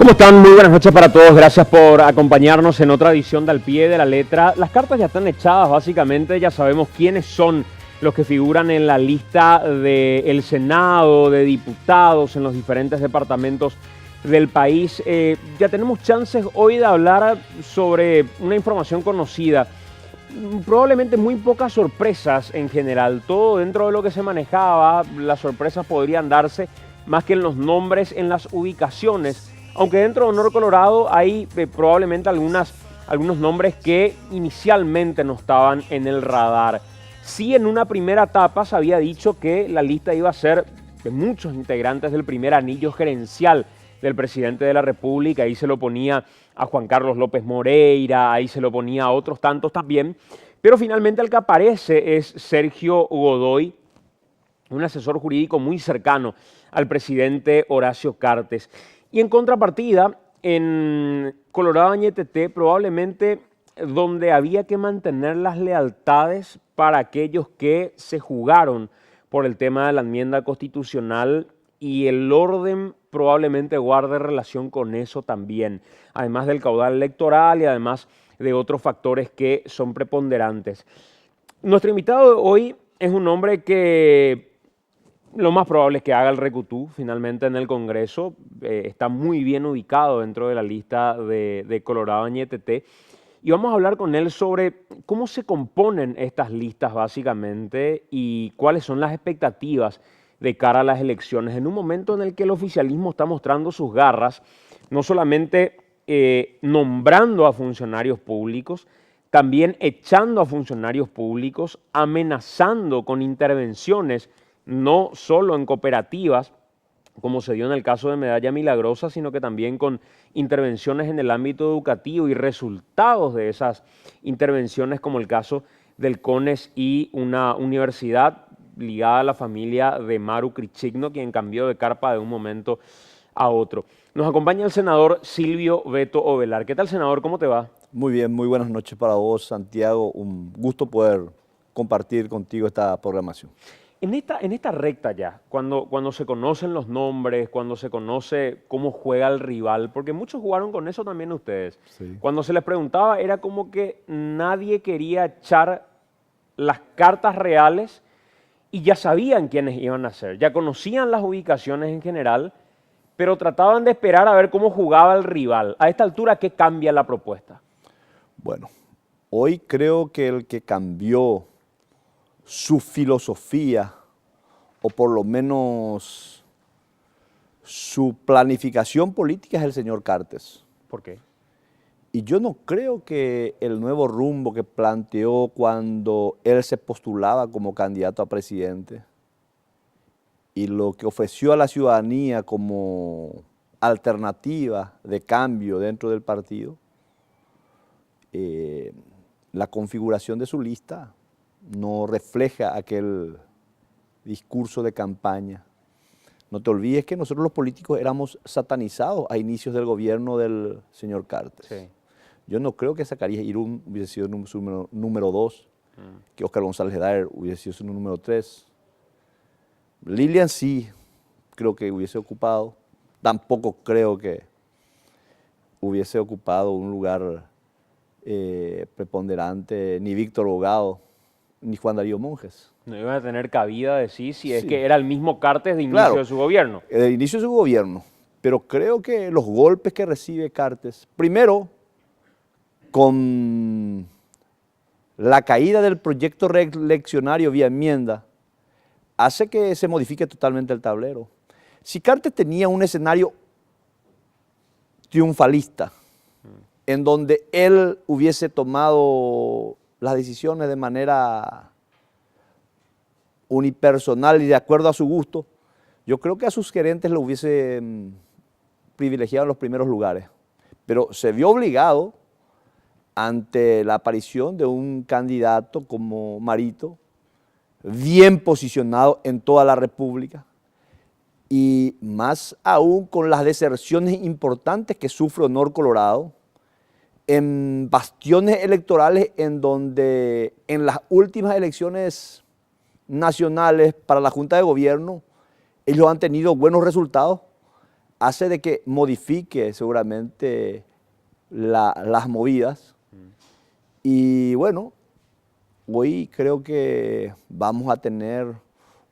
¿Cómo están? Muy buenas noches para todos. Gracias por acompañarnos en otra edición de Al Pie de la Letra. Las cartas ya están echadas, básicamente. Ya sabemos quiénes son los que figuran en la lista del Senado, de diputados en los diferentes departamentos del país. Ya tenemos chances hoy de hablar sobre una información conocida. Probablemente muy pocas sorpresas en general. Todo dentro de lo que se manejaba, las sorpresas podrían darse más que en los nombres, en las ubicaciones. Aunque dentro de Honor Colorado hay probablemente algunos nombres que inicialmente no estaban en el radar. Sí, en una primera etapa se había dicho que la lista iba a ser de muchos integrantes del primer anillo gerencial del presidente de la República. Ahí se lo ponía a Juan Carlos López Moreira, ahí se lo ponía a otros tantos también. Pero finalmente el que aparece es Sergio Godoy, un asesor jurídico muy cercano al presidente Horacio Cartes. Y en contrapartida, en Colorado Añetete, probablemente donde había que mantener las lealtades para aquellos que se jugaron por el tema de la enmienda constitucional, y el orden probablemente guarde relación con eso también, además del caudal electoral y además de otros factores que son preponderantes. Nuestro invitado de hoy es un hombre que lo más probable es que haga el recutú finalmente en el Congreso. Está muy bien ubicado dentro de la lista de Colorado Añetete. Y vamos a hablar con él sobre cómo se componen estas listas básicamente y cuáles son las expectativas de cara a las elecciones en un momento en el que el oficialismo está mostrando sus garras, no solamente nombrando a funcionarios públicos, también echando a funcionarios públicos, amenazando con intervenciones no solo en cooperativas, como se dio en el caso de Medalla Milagrosa, sino que también con intervenciones en el ámbito educativo y resultados de esas intervenciones, como el caso del CONES y una universidad ligada a la familia de Maru Crichigno, quien cambió de carpa de un momento a otro. Nos acompaña el senador Silvio Beto Ovelar. ¿Qué tal, senador? ¿Cómo te va? Muy bien, muy buenas noches para vos, Santiago. Un gusto poder compartir contigo esta programación. En esta recta ya, cuando se conocen los nombres, cuando se conoce cómo juega el rival, porque muchos jugaron con eso también ustedes, Sí. cuando se les preguntaba era como que nadie quería echar las cartas reales y ya sabían quiénes iban a ser, ya conocían las ubicaciones en general, pero trataban de esperar a ver cómo jugaba el rival. A esta altura, ¿qué cambia la propuesta? Bueno, hoy creo que el que cambió su filosofía, o por lo menos su planificación política, es el señor Cartes. ¿Por qué? Y yo no creo que el nuevo rumbo que planteó cuando él se postulaba como candidato a presidente y lo que ofreció a la ciudadanía como alternativa de cambio dentro del partido, la configuración de su lista no refleja aquel discurso de campaña. No te olvides que nosotros los políticos éramos satanizados a inicios del gobierno del señor Cartes. Sí. Yo no creo que Zacarías Irún hubiese sido su número 2, que Óscar González Daer hubiese sido su número 3. Lilian sí creo que hubiese ocupado. Tampoco creo que hubiese ocupado un lugar preponderante ni Víctor Bogado ni Juan Darío Monjes. No iban a tener cabida de sí si es Sí. que era el mismo Cartes de inicio Claro, de su gobierno. del inicio de su gobierno, pero creo que los golpes que recibe Cartes, primero con la caída del proyecto reeleccionario vía enmienda, hace que se modifique totalmente el tablero. Si Cartes tenía un escenario triunfalista, en donde él hubiese tomado las decisiones de manera unipersonal y de acuerdo a su gusto, yo creo que a sus gerentes lo hubiese privilegiado en los primeros lugares. Pero se vio obligado ante la aparición de un candidato como Marito, bien posicionado en toda la República, y más aún con las deserciones importantes que sufre Honor Colorado, en bastiones electorales en donde en las últimas elecciones nacionales para la Junta de Gobierno ellos han tenido buenos resultados, hace de que modifique seguramente las movidas. Y bueno, hoy creo que vamos a tener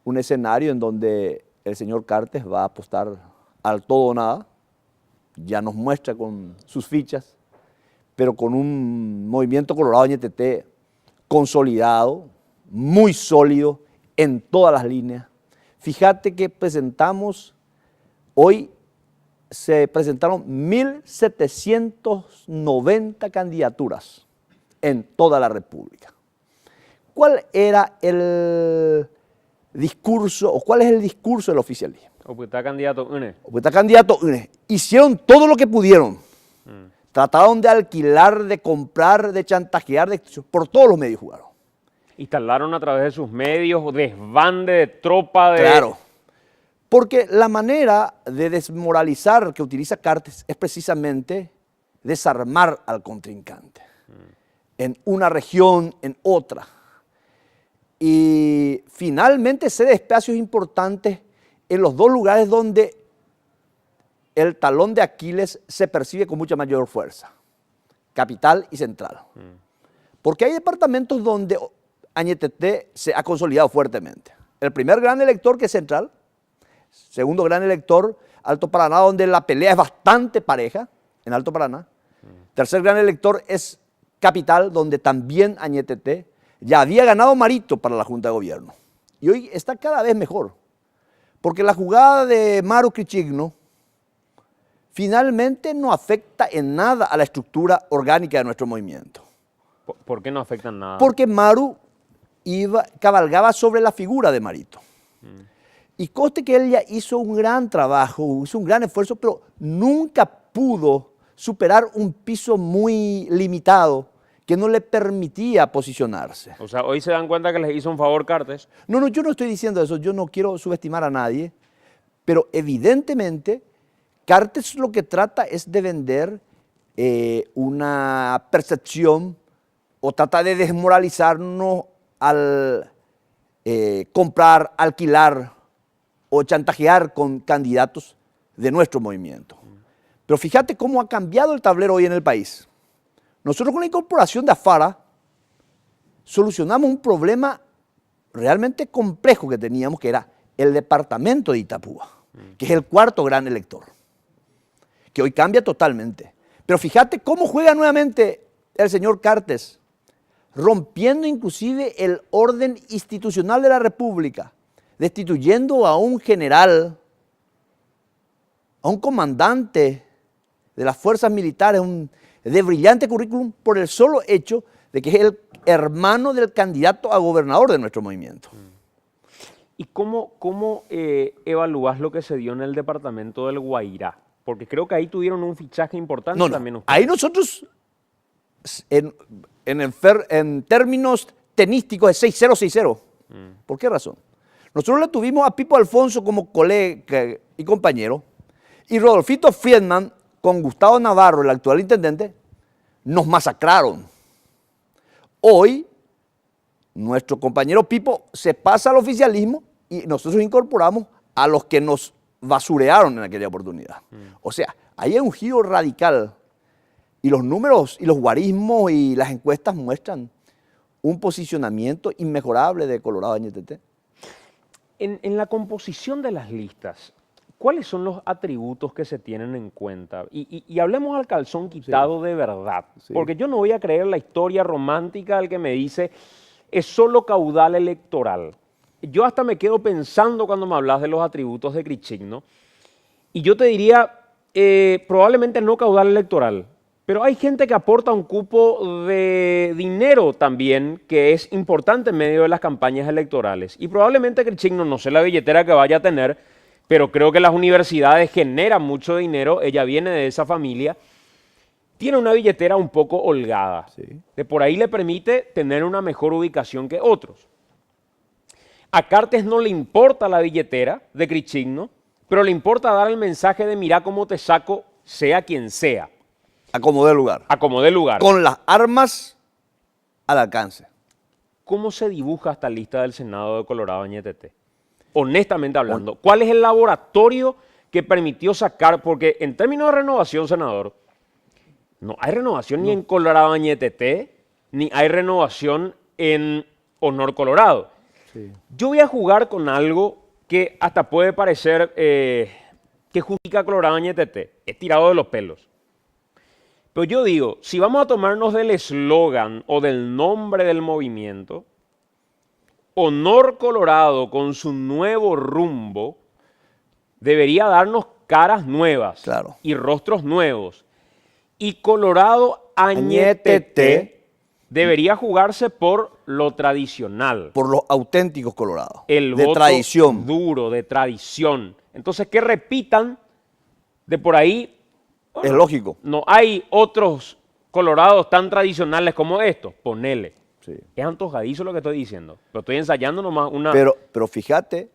un escenario en donde el señor Cartes va a apostar al todo o nada. Ya nos muestra con sus fichas, pero con un movimiento Colorado NTT consolidado, muy sólido en todas las líneas. Fíjate que hoy se presentaron 1.790 candidaturas en toda la República. ¿Cuál era el discurso, o cuál es el discurso del oficialismo? Está candidato UNE. Está candidato UNE. Hicieron todo lo que pudieron. Trataron de alquilar, de comprar, de chantajear, por todos los medios jugaron. Instalaron a través de sus medios desbande de tropa de... Claro, porque la manera de desmoralizar que utiliza Cartes es precisamente desarmar al contrincante en una región, en otra. Y finalmente cede espacios importantes en los dos lugares donde el talón de Aquiles se percibe con mucha mayor fuerza, capital y central. Porque hay departamentos donde Añetete se ha consolidado fuertemente. El primer gran elector, que es central; segundo gran elector, Alto Paraná, donde la pelea es bastante pareja, en Alto Paraná. Tercer gran elector es capital, donde también Añetete ya había ganado Marito para la Junta de Gobierno. Y hoy está cada vez mejor, porque la jugada de Maru Crichigno finalmente no afecta en nada a la estructura orgánica de nuestro movimiento. ¿Por qué no afecta en nada? Porque Maru cabalgaba sobre la figura de Marito. Y conste que él ya hizo un gran trabajo, hizo un gran esfuerzo, pero nunca pudo superar un piso muy limitado que no le permitía posicionarse. O sea, hoy se dan cuenta que les hizo un favor Cartes. No, yo no estoy diciendo eso, yo no quiero subestimar a nadie, pero evidentemente Cartes lo que trata es de vender una percepción, o trata de desmoralizarnos al comprar, alquilar o chantajear con candidatos de nuestro movimiento. Pero fíjate cómo ha cambiado el tablero hoy en el país. Nosotros con la incorporación de Afara solucionamos un problema realmente complejo que teníamos, que era el departamento de Itapúa, que es el cuarto gran elector, que hoy cambia totalmente. Pero fíjate cómo juega nuevamente el señor Cartes, rompiendo inclusive el orden institucional de la República, destituyendo a un general, a un comandante de las fuerzas militares, de brillante currículum, por el solo hecho de que es el hermano del candidato a gobernador de nuestro movimiento. ¿Y cómo evalúas lo que se dio en el departamento del Guairá? Porque creo que ahí tuvieron un fichaje importante también ustedes. Ahí nosotros, en términos tenísticos, es 6-0, 6-0. ¿Por qué razón? Nosotros le tuvimos a Pipo Alfonso como colega y compañero, y Rodolfito Friedman con Gustavo Navarro, el actual intendente, nos masacraron. Hoy, nuestro compañero Pipo se pasa al oficialismo y nosotros incorporamos a los que nos basurearon en aquella oportunidad. O sea, ahí hay un giro radical. Y los números y los guarismos y las encuestas muestran un posicionamiento inmejorable de Colorado NTT. En la composición de las listas, ¿cuáles son los atributos que se tienen en cuenta? Y hablemos al calzón quitado de verdad, porque yo no voy a creer la historia romántica del que me dice es solo caudal electoral. Yo hasta me quedo pensando cuando me hablas de los atributos de Crichigno, y yo te diría, probablemente no caudal electoral, pero hay gente que aporta un cupo de dinero también que es importante en medio de las campañas electorales. Y probablemente Crichigno, no sé la billetera que vaya a tener, pero creo que las universidades generan mucho dinero, ella viene de esa familia, tiene una billetera un poco holgada, que por ahí le permite tener una mejor ubicación que otros. A Cartes no le importa la billetera de Crichigno, pero le importa dar el mensaje de mira cómo te saco, sea quien sea. A como dé lugar. A como dé lugar. Con las armas al alcance. ¿Cómo se dibuja esta lista del Senado de Colorado NTT? Honestamente hablando, ¿cuál es el laboratorio que permitió sacar, porque en términos de renovación, senador, no hay renovación ni en Colorado Añeteté, ni hay renovación en Honor Colorado. Sí. Yo voy a jugar con algo que hasta puede parecer que justifica Colorado Añeteté. Es tirado de los pelos. Pero yo digo, si vamos a tomarnos del eslogan o del nombre del movimiento, Honor Colorado con su nuevo rumbo debería darnos caras nuevas Claro. y rostros nuevos. Y Colorado Añeteté Añeteté debería jugarse por lo tradicional. por los auténticos colorados, El de voto tradición. duro, de tradición. Entonces, que repitan de por ahí. Es lógico. No hay otros colorados tan tradicionales como estos. Ponele. Sí. Es antojadizo lo que estoy diciendo. Pero estoy ensayando nomás una. Pero fíjate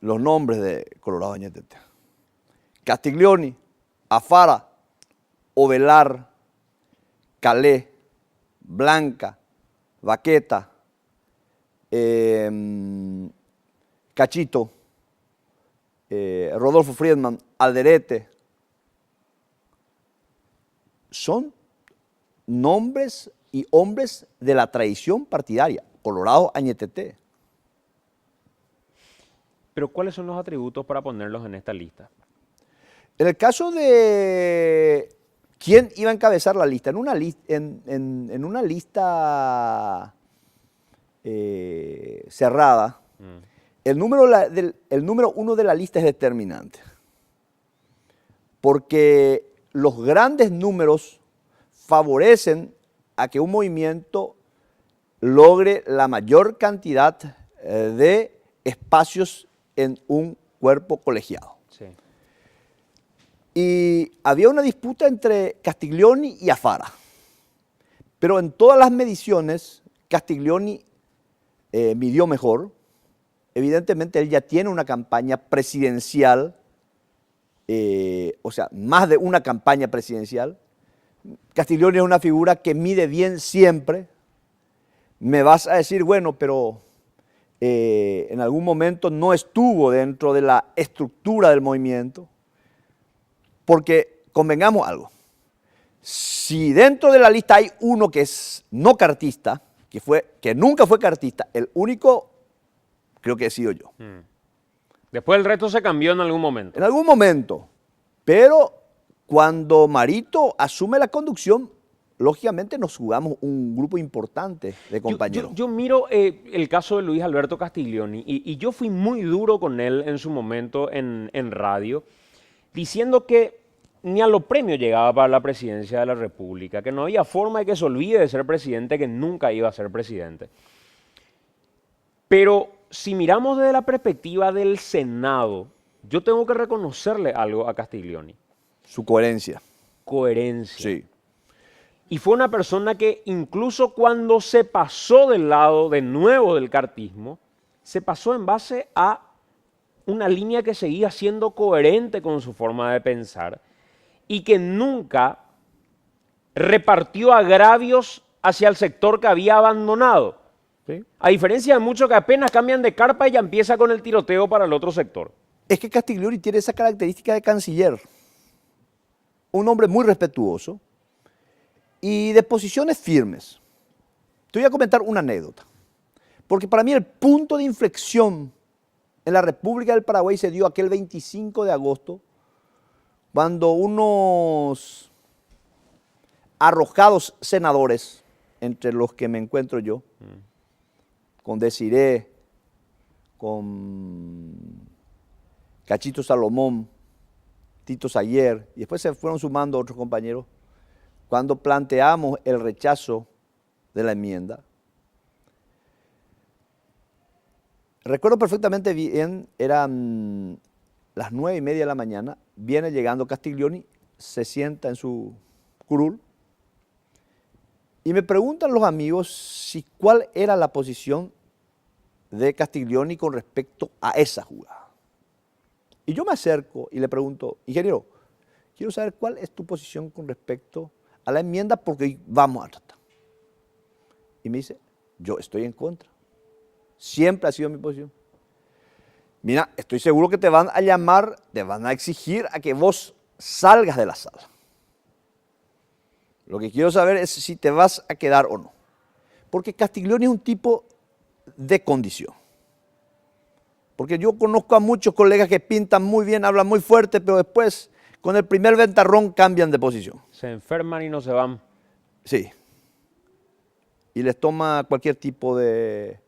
los nombres de Colorado Añeteté. Castiglioni, Afara, Ovelar, Calé, Blanca, Vaqueta, Cachito, Rodolfo Friedman, Alderete. Son nombres y hombres de la tradición partidaria. Colorado Añeteté. Pero ¿cuáles son los atributos para ponerlos en esta lista? En el caso de quién iba a encabezar la lista, en una lista cerrada, el número uno de la lista es determinante. Porque los grandes números favorecen a que un movimiento logre la mayor cantidad de espacios en un cuerpo colegiado. Sí. Y había una disputa entre Castiglioni y Afara. Pero en todas las mediciones, Castiglioni midió mejor. Evidentemente, él ya tiene una campaña presidencial, o sea, más de una campaña presidencial. Castiglioni es una figura que mide bien siempre. Me vas a decir, bueno, pero en algún momento no estuvo dentro de la estructura del movimiento. Porque convengamos algo, si dentro de la lista hay uno que es no cartista, que nunca fue cartista, el único creo que he sido yo. Después el resto se cambió en algún momento. En algún momento, pero cuando Marito asume la conducción, lógicamente nos jugamos un grupo importante de compañeros. Yo miro el caso de Luis Alberto Castiglioni y yo fui muy duro con él en su momento en radio, diciendo que ni a los premios llegaba para la presidencia de la República, que no había forma de que se olvide de ser presidente, que nunca iba a ser presidente. Pero si miramos desde la perspectiva del Senado, yo tengo que reconocerle algo a Castiglioni. Su coherencia. Coherencia. Sí. Y fue una persona que incluso cuando se pasó del lado de nuevo del cartismo, se pasó en base a una línea que seguía siendo coherente con su forma de pensar y que nunca repartió agravios hacia el sector que había abandonado. ¿Sí? A diferencia de muchos que apenas cambian de carpa y ya empieza con el tiroteo para el otro sector. Es que Castiglioni tiene esa característica de canciller. Un hombre muy respetuoso y de posiciones firmes. Te voy a comentar una anécdota. Porque para mí el punto de inflexión en la República del Paraguay se dio aquel 25 de agosto, cuando unos arrojados senadores, entre los que me encuentro yo, con Desiré, con Cachito Salomón, Tito Sayer, y después se fueron sumando otros compañeros, cuando planteamos el rechazo de la enmienda. Recuerdo perfectamente bien, eran las 9:30 de la mañana, viene llegando Castiglioni, se sienta en su curul y me preguntan los amigos cuál era la posición de Castiglioni con respecto a esa jugada. Y yo me acerco y le pregunto, ingeniero, quiero saber cuál es tu posición con respecto a la enmienda porque vamos a tratar. Y me dice, yo estoy en contra. Siempre ha sido mi posición. Mira, estoy seguro que te van a llamar, te van a exigir a que vos salgas de la sala. Lo que quiero saber es si te vas a quedar o no. Porque Castiglioni es un tipo de condición. Porque yo conozco a muchos colegas que pintan muy bien, hablan muy fuerte, pero después, con el primer ventarrón, cambian de posición. Se enferman y no se van. Sí. Y les toma cualquier tipo de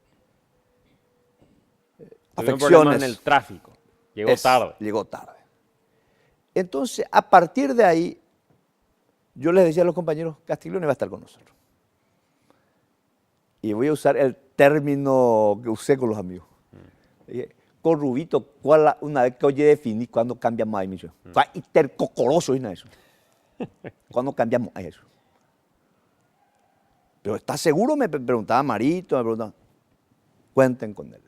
Tuvieron afecciones. problemas en el tráfico. Llegó tarde. Llegó tarde. Entonces, a partir de ahí, yo les decía a los compañeros, Castiglioni va a estar con nosotros. Y voy a usar el término que usé con los amigos. Con Rubito, una vez que oye definir cuándo cambiamos a emisión. Intercocoroso es eso. ¿Cuándo cambiamos a eso? Pero ¿estás seguro? Me preguntaba Marito, me preguntaba. Cuenten con él.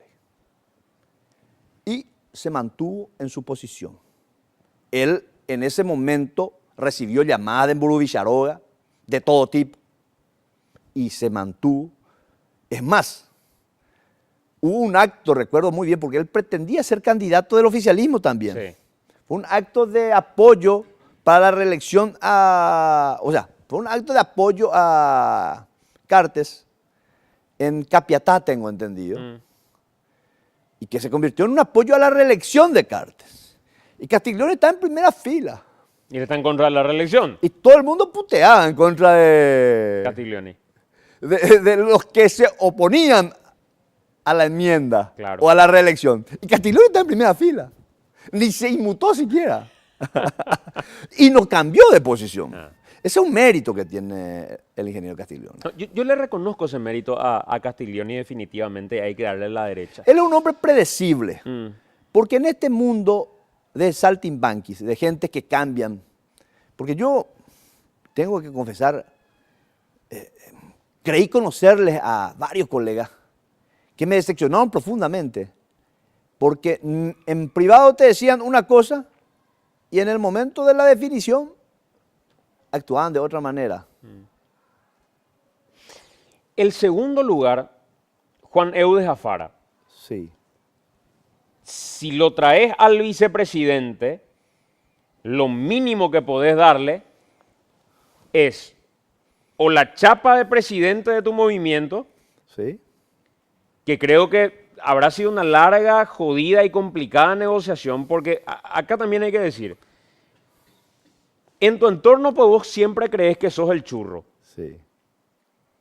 Y se mantuvo en su posición. Él en ese momento recibió llamadas de Emburu Villaroga, de todo tipo, y se mantuvo. Es más, hubo un acto, recuerdo muy bien, porque él pretendía ser candidato del oficialismo también. Sí. Fue un acto de apoyo para la reelección fue un acto de apoyo a Cartes en Capiatá, tengo entendido, y que se convirtió en un apoyo a la reelección de Cartes. Y Castiglioni está en primera fila. Y le están contra la reelección. Y todo el mundo puteaba en contra de Castiglioni. de los que se oponían a la enmienda Claro. o a la reelección. Y Castiglioni está en primera fila. Ni se inmutó siquiera. Y no cambió de posición. Ese es un mérito que tiene el ingeniero Castiglioni. No, yo le reconozco ese mérito a Castiglioni, definitivamente hay que darle la derecha. Él es un hombre predecible. Porque en este mundo de saltimbanquis, de gente que cambian, porque yo tengo que confesar, creí conocerles a varios colegas que me decepcionaron profundamente, porque en privado te decían una cosa y en el momento de la definición actuaban de otra manera. El segundo lugar, Juan Eudes Afara. Sí. Si lo traes al vicepresidente, lo mínimo que podés darle es o la chapa de presidente de tu movimiento, Sí. que creo que habrá sido una larga, jodida y complicada negociación, porque acá también hay que decir, en tu entorno pues vos siempre crees que sos el churro. Sí.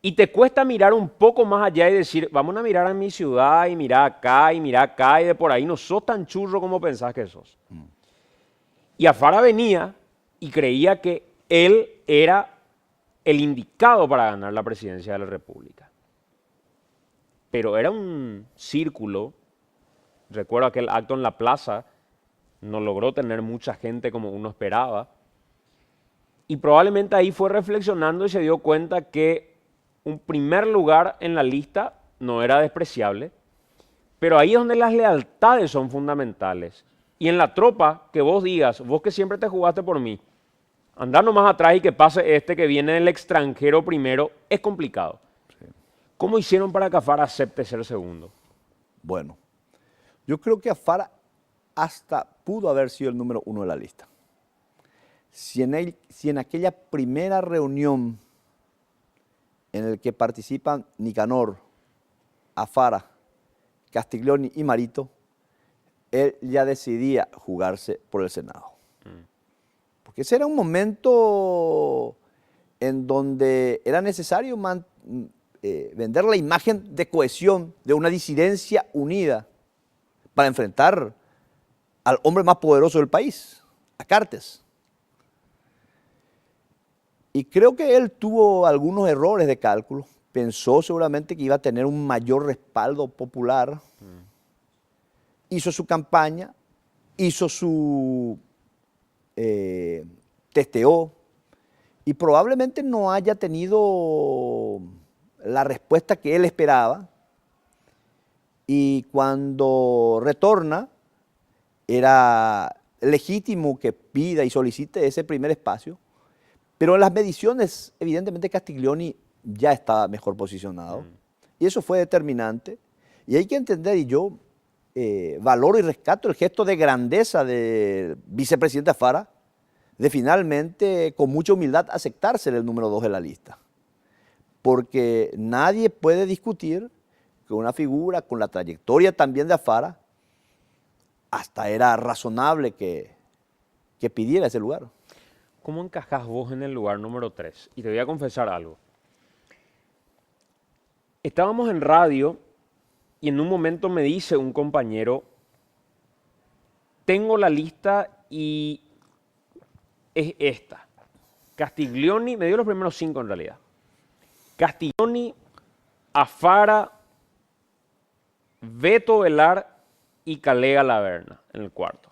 Y te cuesta mirar un poco más allá y decir, vamos a mirar a mi ciudad y mirar acá y mirar acá y de por ahí no sos tan churro como pensás que sos. Y Afara venía y creía que él era el indicado para ganar la presidencia de la República. Pero era un círculo, recuerdo aquel acto en la plaza, no logró tener mucha gente como uno esperaba. Y probablemente ahí fue reflexionando y se dio cuenta que un primer lugar en la lista no era despreciable, pero ahí es donde las lealtades son fundamentales. Y en la tropa, que vos digas, vos que siempre te jugaste por mí, andar nomás atrás y que pase este que viene del extranjero primero, es complicado. Sí. ¿Cómo hicieron para que Afara acepte ser segundo? Bueno, yo creo que Afara hasta pudo haber sido el número 1 de la lista. Si en aquella primera reunión en la que participan Nicanor, Afara, Castiglioni y Marito, él ya decidía jugarse por el Senado. Porque ese era un momento en donde era necesario vender la imagen de cohesión, de una disidencia unida, para enfrentar al hombre más poderoso del país, a Cartes. Y creo que él tuvo algunos errores de cálculo. Pensó seguramente que iba a tener un mayor respaldo popular. Hizo su campaña, hizo su testeo y probablemente no haya tenido la respuesta que él esperaba. Y cuando retorna, era legítimo que pida y solicite ese primer espacio. Pero en las mediciones, evidentemente Castiglioni ya estaba mejor posicionado. Y eso fue determinante. Y hay que entender, y yo valoro y rescato el gesto de grandeza del vicepresidente Alfara, de finalmente, con mucha humildad, aceptarse el número 2 de la lista. Porque nadie puede discutir que una figura con la trayectoria también de Alfara, hasta era razonable que pidiera ese lugar. ¿Cómo encajás vos en el lugar número 3? Y te voy a confesar algo. Estábamos en radio y en un momento me dice un compañero, tengo la lista y es esta. Castiglioni, me dio los primeros 5 en realidad. Castiglioni, Alfara, Beto Velar y Calé Laverna en el cuarto.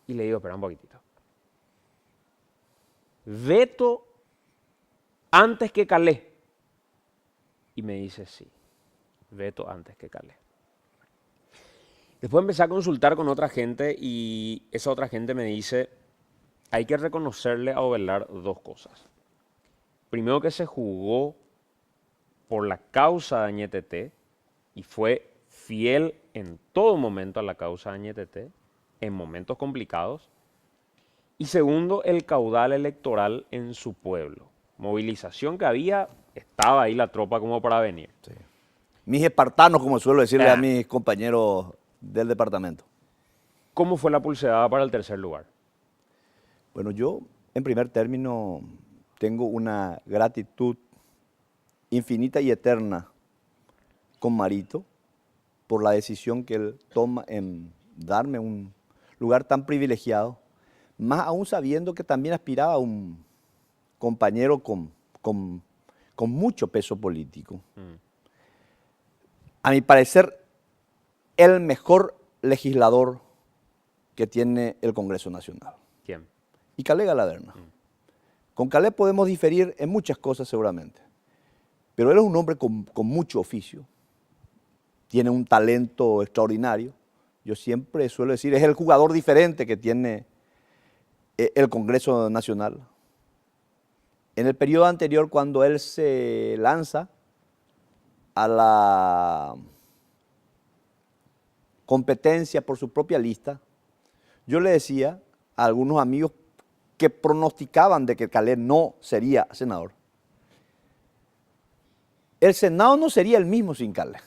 Y le digo, espera un poquitito. Beto antes que Calé. Y me dice, sí, Beto antes que Calé. Después empecé a consultar con otra gente y esa otra gente me dice, hay que reconocerle a Ovelar 2 cosas. Primero, que se jugó por la causa de Añetete y fue fiel en todo momento a la causa de Añetete, en momentos complicados. Y segundo, el caudal electoral en su pueblo. Movilización que había, estaba ahí la tropa como para venir. Sí. Mis espartanos, como suelo decirle a mis compañeros del departamento. ¿Cómo fue la pulseada para el tercer lugar? Bueno, yo, en primer término, tengo una gratitud infinita y eterna con Marito por la decisión que él toma en darme un lugar tan privilegiado, más aún sabiendo que también aspiraba a un compañero con mucho peso político. A mi parecer, el mejor legislador que tiene el Congreso Nacional. ¿Quién? Y Calé Laverna. Con Calé podemos diferir en muchas cosas seguramente, pero él es un hombre con mucho oficio, tiene un talento extraordinario. Yo siempre suelo decir, es el jugador diferente que tiene el Congreso Nacional. En el periodo anterior, cuando él se lanza a la competencia por su propia lista, yo le decía a algunos amigos que pronosticaban de que Calé no sería senador, el Senado no sería el mismo sin Calé.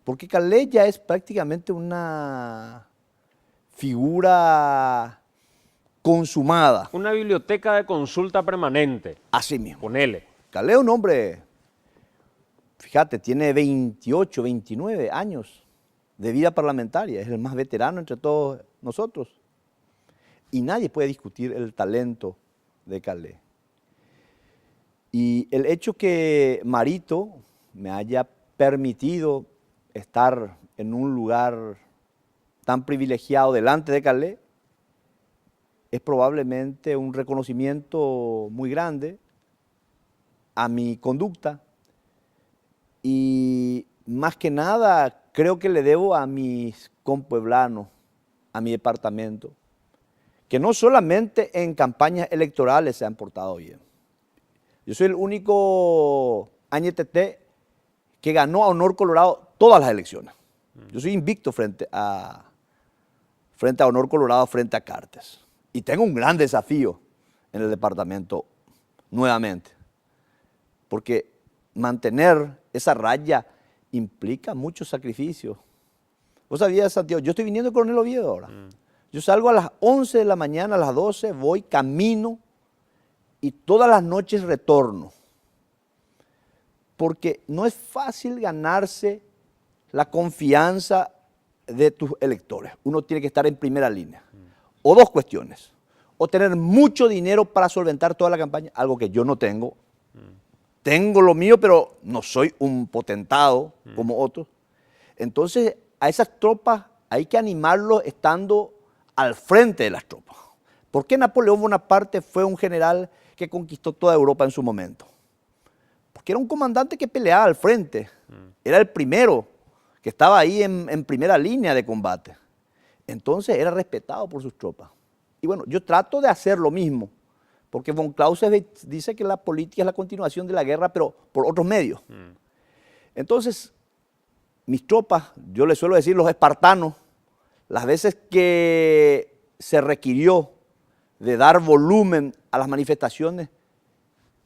Porque Calé ya es prácticamente una figura consumada. Una biblioteca de consulta permanente. Así mismo. Ponele. Calé es un hombre, fíjate, tiene 28, 29 años de vida parlamentaria. Es el más veterano entre todos nosotros. Y nadie puede discutir el talento de Calé. Y el hecho que Marito me haya permitido estar en un lugar tan privilegiado delante de Calé es probablemente un reconocimiento muy grande a mi conducta y más que nada creo que le debo a mis compueblanos, a mi departamento, que no solamente en campañas electorales se han portado bien. Yo soy el único Añetete que ganó a Honor Colorado todas las elecciones. Yo soy invicto frente a Honor Colorado, frente a Cartes. Y tengo un gran desafío en el departamento nuevamente, porque mantener esa raya implica muchos sacrificios. Vos sabías, Santiago, yo estoy viniendo de Coronel Oviedo ahora. Yo salgo a las 11 de la mañana, a las 12, voy, camino y todas las noches retorno. Porque no es fácil ganarse la confianza de tus electores. Uno tiene que estar en primera línea. O dos cuestiones. O tener mucho dinero para solventar toda la campaña, algo que yo no tengo. Tengo lo mío, pero no soy un potentado como otros. Entonces, a esas tropas hay que animarlos estando al frente de las tropas. ¿Por qué Napoleón Bonaparte fue un general que conquistó toda Europa en su momento? Porque era un comandante que peleaba al frente. Era el primero que estaba ahí en primera línea de combate. Entonces era respetado por sus tropas. Y bueno, yo trato de hacer lo mismo, porque von Clausewitz dice que la política es la continuación de la guerra, pero por otros medios. Entonces, mis tropas, yo les suelo decir los espartanos, las veces que se requirió de dar volumen a las manifestaciones,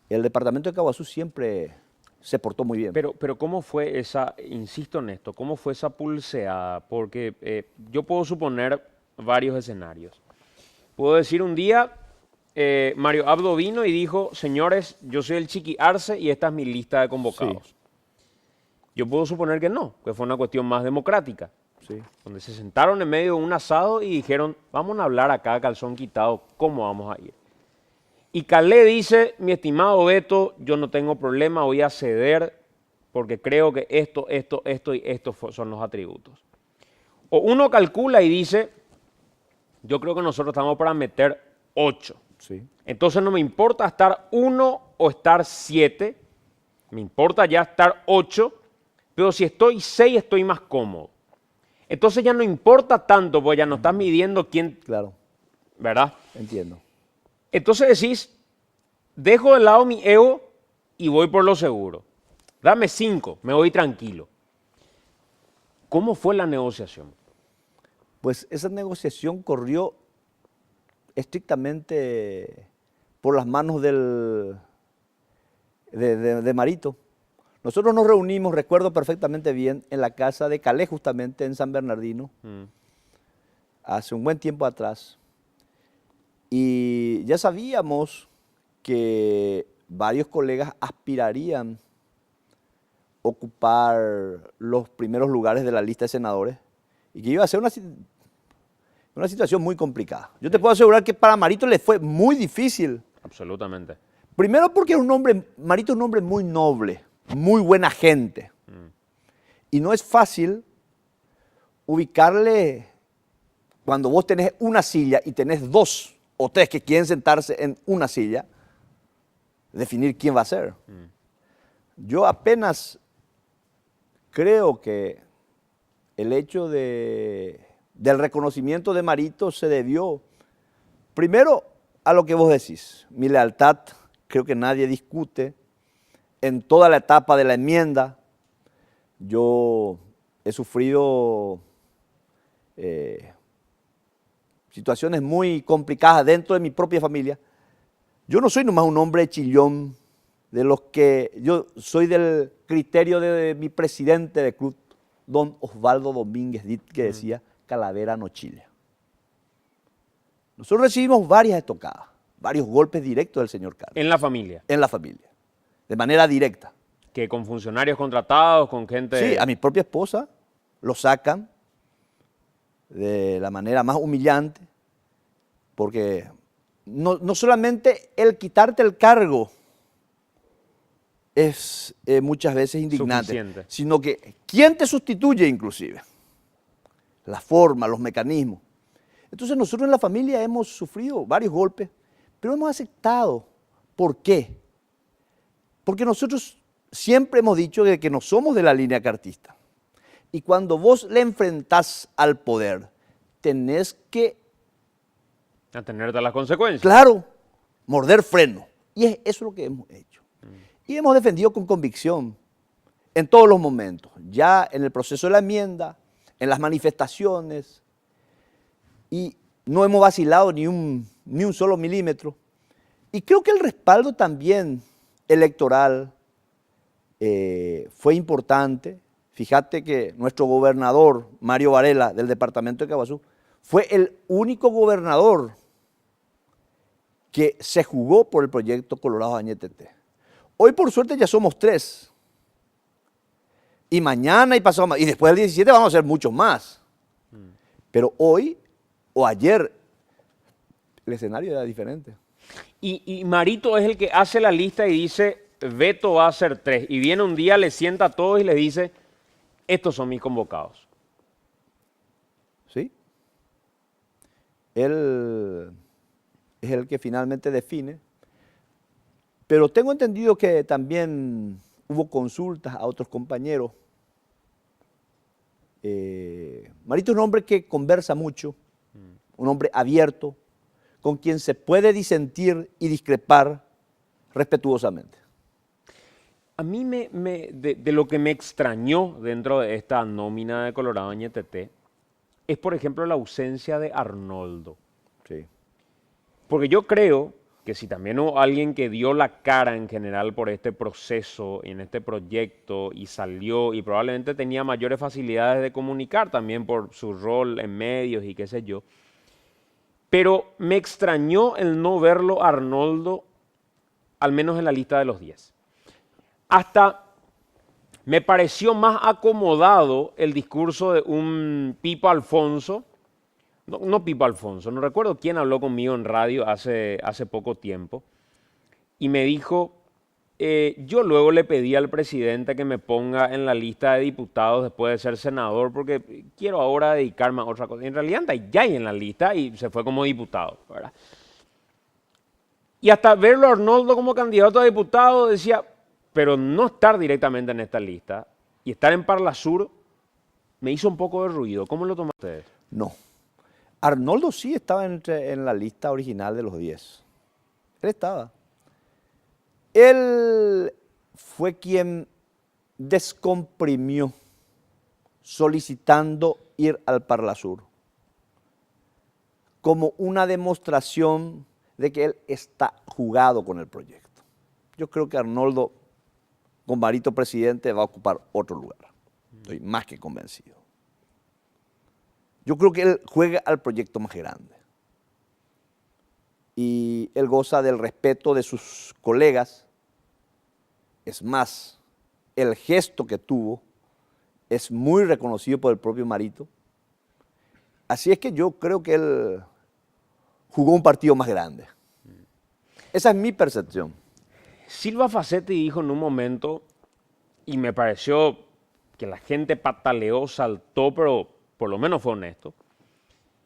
el departamento de Caaguazú siempre se portó muy bien. Pero ¿cómo fue esa, insisto en esto, cómo fue esa pulseada? Porque yo puedo suponer varios escenarios. Puedo decir un día, Mario Abdo vino y dijo, señores, yo soy el Chiqui Arce y esta es mi lista de convocados. Sí. Yo puedo suponer que no, que fue una cuestión más democrática, Sí. donde se sentaron en medio de un asado y dijeron, vamos a hablar acá, calzón quitado, ¿cómo vamos a ir? Y Calé dice, mi estimado Beto, yo no tengo problema, voy a ceder porque creo que esto y esto son los atributos. O uno calcula y dice, yo creo que nosotros estamos para meter 8. Sí. Entonces no me importa estar 1 o estar 7, me importa ya estar 8, pero si estoy 6 estoy más cómodo. Entonces ya no importa tanto, porque ya no estás midiendo quién, Claro, ¿verdad? entiendo. Entonces decís, dejo de lado mi ego y voy por lo seguro. Dame 5, me voy tranquilo. ¿Cómo fue la negociación? Pues esa negociación corrió estrictamente por las manos de Marito. Nosotros nos reunimos, recuerdo perfectamente bien, en la casa de Calé, justamente en San Bernardino, hace un buen tiempo atrás. Y ya sabíamos que varios colegas aspirarían a ocupar los primeros lugares de la lista de senadores y que iba a ser una situación muy complicada. Yo te puedo asegurar que para Marito le fue muy difícil. Absolutamente. Primero porque Marito es un hombre muy noble, muy buena gente. Y no es fácil ubicarle cuando vos tenés una silla y tenés 2 o 3 que quieren sentarse en una silla, definir quién va a ser. Yo apenas creo que el hecho del reconocimiento de Marito se debió, primero, a lo que vos decís. Mi lealtad, creo que nadie discute. En toda la etapa de la enmienda, yo he sufrido situaciones muy complicadas dentro de mi propia familia. Yo no soy nomás un hombre chillón, de los que yo soy del criterio de mi presidente de club, don Osvaldo Domínguez, que decía, calavera no chilla. Nosotros recibimos varias estocadas, varios golpes directos del señor Carlos. En la familia. En la familia, de manera directa. Que con funcionarios contratados, con gente... Sí, a mi propia esposa lo sacan de la manera más humillante, porque no solamente el quitarte el cargo es muchas veces indignante, Suficiente. sino que ¿quién te sustituye inclusive? La forma, los mecanismos. Entonces nosotros en la familia hemos sufrido varios golpes, pero hemos aceptado. ¿Por qué? Porque nosotros siempre hemos dicho que no somos de la línea cartista. Y cuando vos le enfrentás al poder, tenés que, Atenerte a las consecuencias. claro, morder freno. Y eso es lo que hemos hecho. Y hemos defendido con convicción en todos los momentos, ya en el proceso de la enmienda, en las manifestaciones, y no hemos vacilado ni un solo milímetro. Y creo que el respaldo también electoral fue importante. Fíjate que nuestro gobernador, Mario Varela, del departamento de Caaguazú, fue el único gobernador que se jugó por el proyecto Colorado Añetete. Hoy, por suerte, ya somos 3. Y mañana y pasado, y después del 17 vamos a ser muchos más. Pero hoy o ayer el escenario era diferente. Y Marito es el que hace la lista y dice, Beto va a ser 3. Y viene un día, le sienta a todos y le dice, estos son mis convocados. ¿Sí? Él es el que finalmente define. Pero tengo entendido que también hubo consultas a otros compañeros. Marito es un hombre que conversa mucho, un hombre abierto, con quien se puede disentir y discrepar respetuosamente. A mí de lo que me extrañó dentro de esta nómina de Colorado Ñeteté es, por ejemplo, la ausencia de Arnoldo. Sí. Porque yo creo que si también hubo alguien que dio la cara en general por este proceso y en este proyecto y salió y probablemente tenía mayores facilidades de comunicar también por su rol en medios y qué sé yo, pero me extrañó el no verlo a Arnoldo, al menos en la lista de los 10. Hasta me pareció más acomodado el discurso de un Pipo Alfonso, no Pipo Alfonso, no recuerdo quién habló conmigo en radio hace poco tiempo, y me dijo, yo luego le pedí al presidente que me ponga en la lista de diputados después de ser senador, porque quiero ahora dedicarme a otra cosa. En realidad anda ya ahí en la lista y se fue como diputado, ¿verdad? Y hasta verlo a Arnoldo como candidato a diputado decía, pero no estar directamente en esta lista y estar en Parla Sur me hizo un poco de ruido. ¿Cómo lo tomaste ustedes? No. Arnoldo sí estaba en la lista original de los 10. Él estaba. Él fue quien descomprimió solicitando ir al Parla Sur como una demostración de que él está jugado con el proyecto. Yo creo que Arnoldo, con Marito presidente, va a ocupar otro lugar. Estoy más que convencido. Yo creo que él juega al proyecto más grande. Y él goza del respeto de sus colegas. Es más, el gesto que tuvo es muy reconocido por el propio Marito. Así es que yo creo que él jugó un partido más grande. Esa es mi percepción. Silva Facetti dijo en un momento, y me pareció que la gente pataleó, saltó, pero por lo menos fue honesto.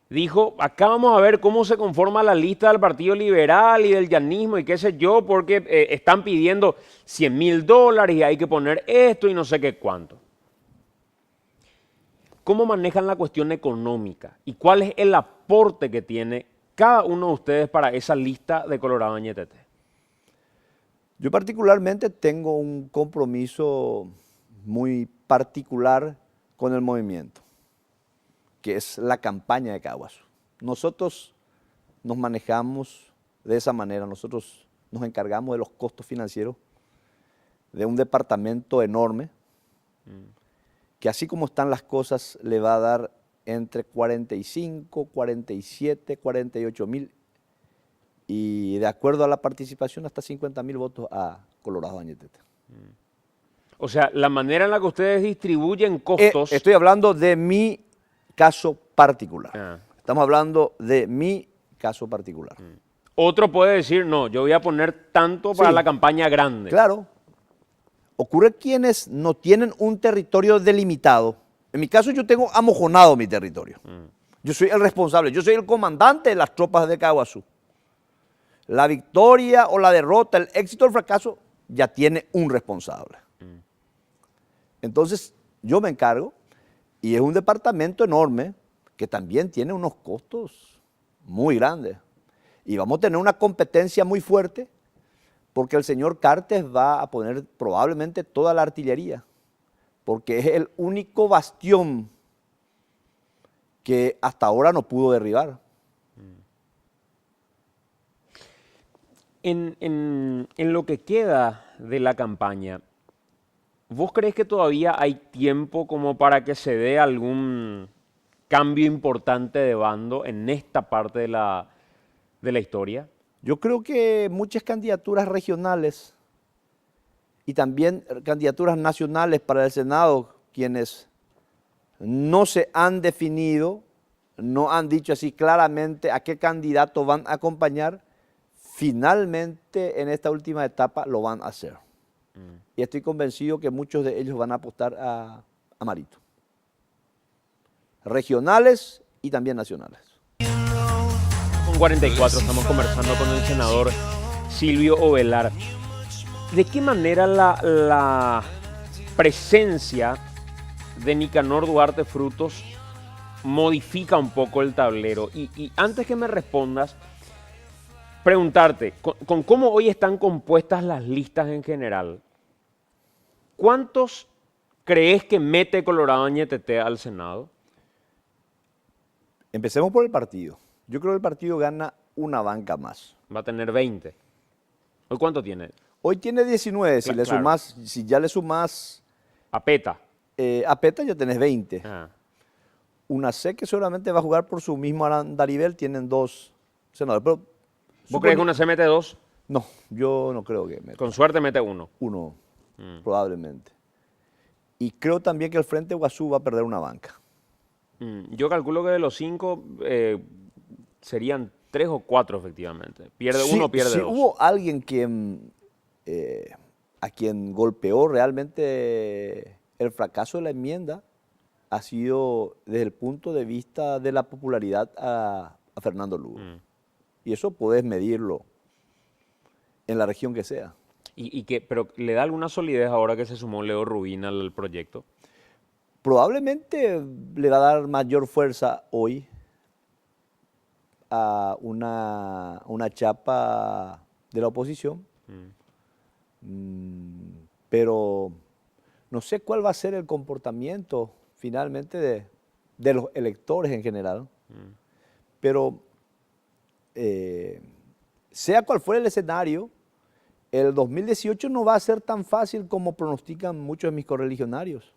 Dijo, acá vamos a ver cómo se conforma la lista del Partido Liberal y del llanismo y qué sé yo, porque están pidiendo $100.000 y hay que poner esto y no sé qué cuánto. ¿Cómo manejan la cuestión económica y cuál es el aporte que tiene cada uno de ustedes para esa lista de Colorado Ñeteté? Yo particularmente tengo un compromiso muy particular con el movimiento, que es la campaña de Caaguazú. Nosotros nos manejamos de esa manera, nosotros nos encargamos de los costos financieros de un departamento enorme, que así como están las cosas le va a dar entre 45, 47, 48 mil y de acuerdo a la participación hasta 50.000 votos a Colorado Ñeteté. O sea, la manera en la que ustedes distribuyen costos... Estoy hablando de mi caso particular. Estamos hablando de mi caso particular. Otro puede decir, no, yo voy a poner tanto para la campaña grande. Claro. Ocurre quienes no tienen un territorio delimitado. En mi caso yo tengo amojonado mi territorio. Yo soy el responsable, yo soy el comandante de las tropas de Caaguazú. La victoria o la derrota, el éxito o el fracaso, ya tiene un responsable. Entonces, yo me encargo, y es un departamento enorme, que también tiene unos costos muy grandes. Y vamos a tener una competencia muy fuerte, porque el señor Cartes va a poner probablemente toda la artillería, porque es el único bastión que hasta ahora no pudo derribar. En lo que queda de la campaña, ¿vos crees que todavía hay tiempo como para que se dé algún cambio importante de bando en esta parte de la historia? Yo creo que muchas candidaturas regionales y también candidaturas nacionales para el Senado, quienes no se han definido, no han dicho así claramente a qué candidato van a acompañar, finalmente en esta última etapa lo van a hacer. Y estoy convencido que muchos de ellos van a apostar a Marito. Regionales y también nacionales. Con 44 estamos conversando con el senador Silvio Ovelar. ¿De qué manera la presencia de Nicanor Duarte Frutos modifica un poco el tablero? Y antes que me respondas, preguntarte, con cómo hoy están compuestas las listas en general, ¿cuántos crees que mete Colorado Añetete al Senado? Empecemos por el partido. Yo creo que el partido gana una banca más. Va a tener 20. ¿Hoy cuánto tiene? Hoy tiene 19, si, Claro. si ya le sumás A PETA. a PETA ya tenés 20. Ah. Una C que seguramente va a jugar por su mismo andarivel, tienen 2 senadores. Pero ¿Vos crees que una se mete 2? no, yo no creo que meta Con suerte mete 1. uno, probablemente. Y creo también que el Frente Guazú va a perder una banca. Yo calculo que de los 5 serían 3 o 4 efectivamente. Pierde Sí, uno, pierde si 2. hubo alguien a quien golpeó realmente el fracaso de la enmienda, ha sido desde el punto de vista de la popularidad a Fernando Lugo. Y eso podés medirlo en la región que sea. Pero le da alguna solidez ahora que se sumó Leo Rubín al proyecto. Probablemente le va a dar mayor fuerza hoy a una chapa de la oposición, pero no sé cuál va a ser el comportamiento finalmente de los electores en general, pero sea cual fuera el escenario, el 2018 no va a ser tan fácil como pronostican muchos de mis correligionarios,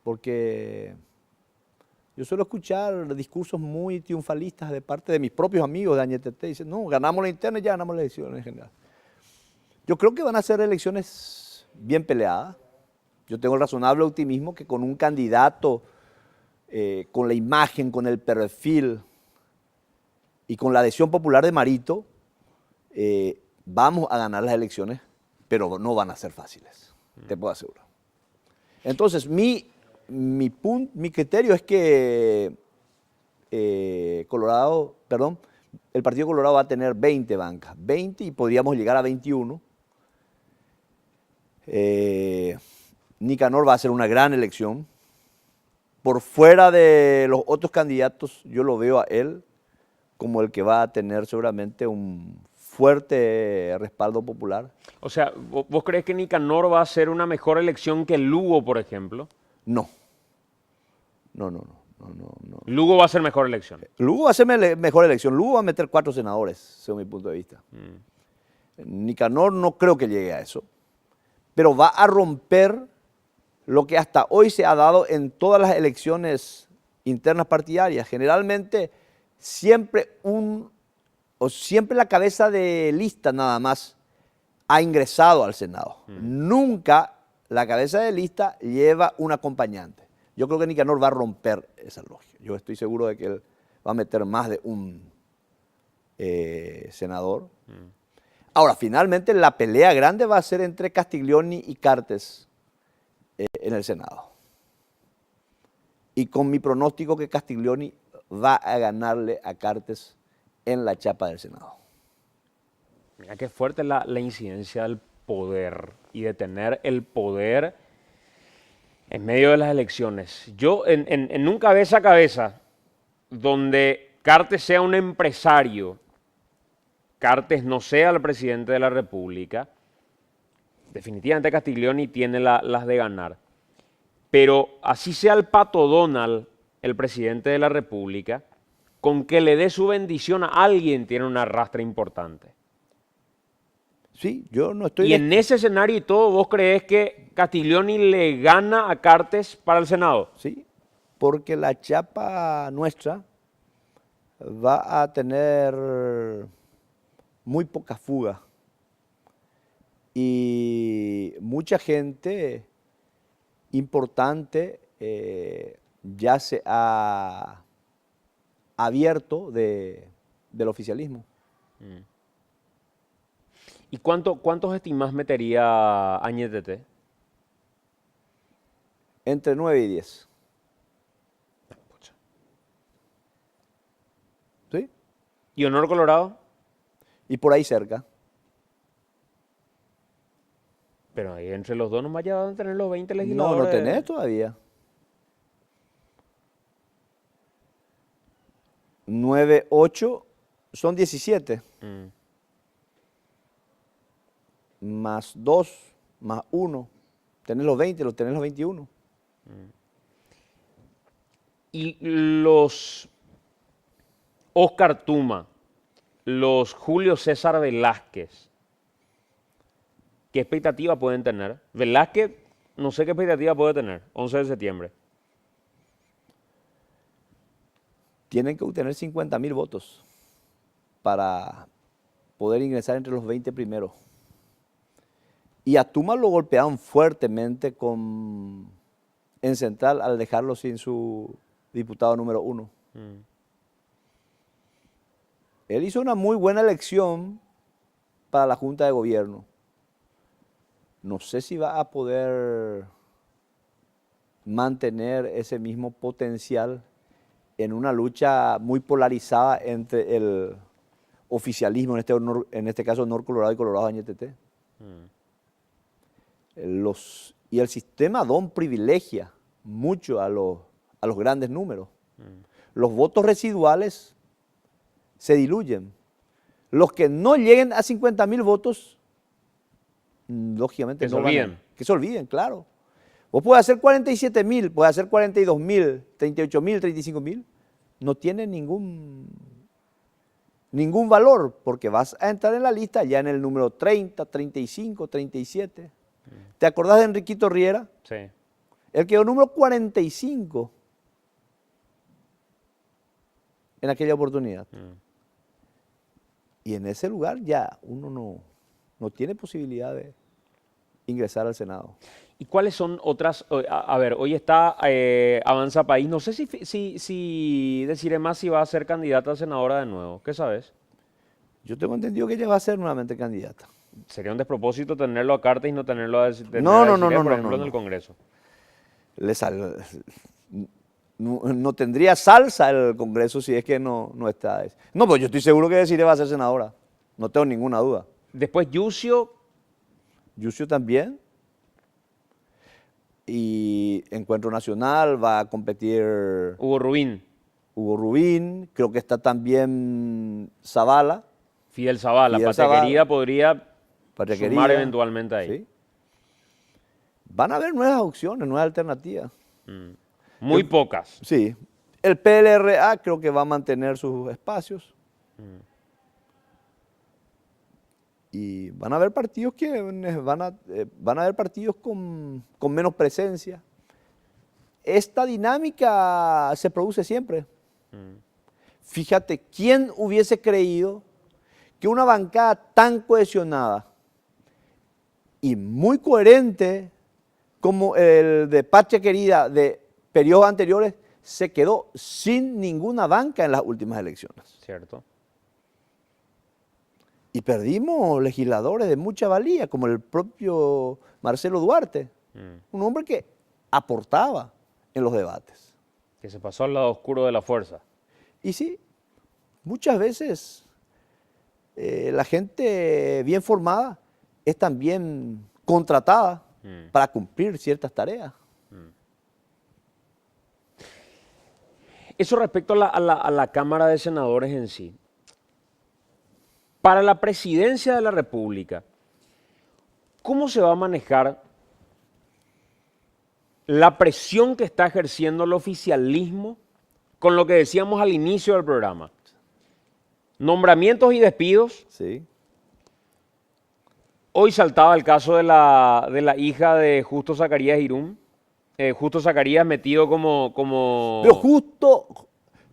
porque yo suelo escuchar discursos muy triunfalistas de parte de mis propios amigos de Añetete, dicen, no, ganamos la interna y ya ganamos las elecciones en general. Yo creo que van a ser elecciones bien peleadas. Yo tengo el razonable optimismo que con un candidato, con la imagen, con el perfil y con la adhesión popular de Marito, vamos a ganar las elecciones, pero no van a ser fáciles, te puedo asegurar. Entonces, mi criterio es que el Partido Colorado va a tener 20 bancas, 20 y podríamos llegar a 21. Nicanor va a ser una gran elección. Por fuera de los otros candidatos, yo lo veo a él como el que va a tener seguramente un fuerte respaldo popular. O sea, ¿vos crees que Nicanor va a ser una mejor elección que Lugo, por ejemplo? No. No. Lugo va a ser mejor elección. Lugo va a ser mejor elección. Lugo va a meter 4 senadores, según mi punto de vista. Nicanor no creo que llegue a eso, pero va a romper lo que hasta hoy se ha dado en todas las elecciones internas partidarias. Generalmente siempre la cabeza de lista nada más ha ingresado al Senado. Nunca la cabeza de lista lleva un acompañante. Yo creo que Nicanor va a romper esa lógica. Yo estoy seguro de que él va a meter más de un senador. Ahora, finalmente la pelea grande va a ser entre Castiglioni y Cartes en el Senado. Y con mi pronóstico que Castiglioni va a ganarle a Cartes en la chapa del Senado. Mira qué fuerte la incidencia del poder y de tener el poder en medio de las elecciones. Yo en un cabeza a cabeza, donde Cartes sea un empresario, Cartes no sea el presidente de la República, definitivamente Castiglioni tiene las de ganar. Pero así sea el Pato Donald, el presidente de la República, con que le dé su bendición a alguien tiene una arrastre importante. Sí, yo no estoy... Y en ese escenario y todo, ¿vos creés que Castiglioni le gana a Cartes para el Senado? Sí, porque la chapa nuestra va a tener muy poca fuga. Y mucha gente importante ya se ha abierto del oficialismo. ¿Y cuántos estimás metería Añetete? Entre 9 y 10. ¿Sí? ¿Y Honor Colorado? Y por ahí cerca. Pero ahí entre los dos nomás ya van a tener los 20 No, legisladores. no tenés todavía. 9, 8, son 17. Más 2, más 1, Tenés los 20, tenés los 21. Y los Oscar Tuma, los Julio César Velázquez, ¿qué expectativa pueden tener? Velázquez, no sé qué expectativa puede tener, 11 de septiembre. Tienen que obtener 50.000 votos para poder ingresar entre los 20 primeros. Y a Tuma lo golpearon fuertemente en Central al dejarlo sin su diputado número 1. Él hizo una muy buena elección para la Junta de Gobierno. No sé si va a poder mantener ese mismo potencial en una lucha muy polarizada entre el oficialismo, en este caso North Colorado y Colorado Añetete. Y el sistema DON privilegia mucho a los grandes números. Los votos residuales se diluyen. Los que no lleguen a 50.000 votos, lógicamente que no se olviden. van a, que se olviden, claro. Vos podés hacer 47.000, podés hacer 42.000, 38.000, 35.000. No tiene ningún valor porque vas a entrar en la lista ya en el número 30, 35, 37. ¿Te acordás de Enriquito Riera? Sí. Él quedó número 45 en aquella oportunidad. Y en ese lugar ya uno no tiene posibilidad de ingresar al Senado. ¿Y cuáles son otras? A ver, hoy está Avanza País. No sé si Desiree Masi va a ser candidata a senadora de nuevo. ¿Qué sabes? Yo tengo entendido que ella va a ser nuevamente candidata. Sería un despropósito tenerlo a Cartes y no tenerlo a Desiree, No, por ejemplo, en el Congreso. No tendría salsa el Congreso si es que no está. No, pues yo estoy seguro que Desiree va a ser senadora. No tengo ninguna duda. Después Yucio. Yucio también. Y Encuentro Nacional va a competir Hugo Rubín. Creo que está también Zavala. Fidel Zavala. Patria Querida podría sumar eventualmente ahí. ¿Sí? Van a haber nuevas opciones, nuevas alternativas. Muy pocas. Sí. El PLRA creo que va a mantener sus espacios. Y van a haber partidos van a haber partidos con menos presencia. Esta dinámica se produce siempre. Fíjate, ¿quién hubiese creído que una bancada tan cohesionada y muy coherente como el de Patria Querida de periodos anteriores se quedó sin ninguna banca en las últimas elecciones? Cierto. Y perdimos legisladores de mucha valía, como el propio Marcelo Duarte, un hombre que aportaba en los debates. Que se pasó al lado oscuro de la fuerza. Y sí, muchas veces la gente bien formada es también contratada para cumplir ciertas tareas. Eso respecto a la Cámara de Senadores en sí. Para la presidencia de la República, ¿cómo se va a manejar la presión que está ejerciendo el oficialismo con lo que decíamos al inicio del programa? Nombramientos y despidos. Sí. Hoy saltaba el caso de la hija de Justo Zacarías Irún. Justo Zacarías metido como...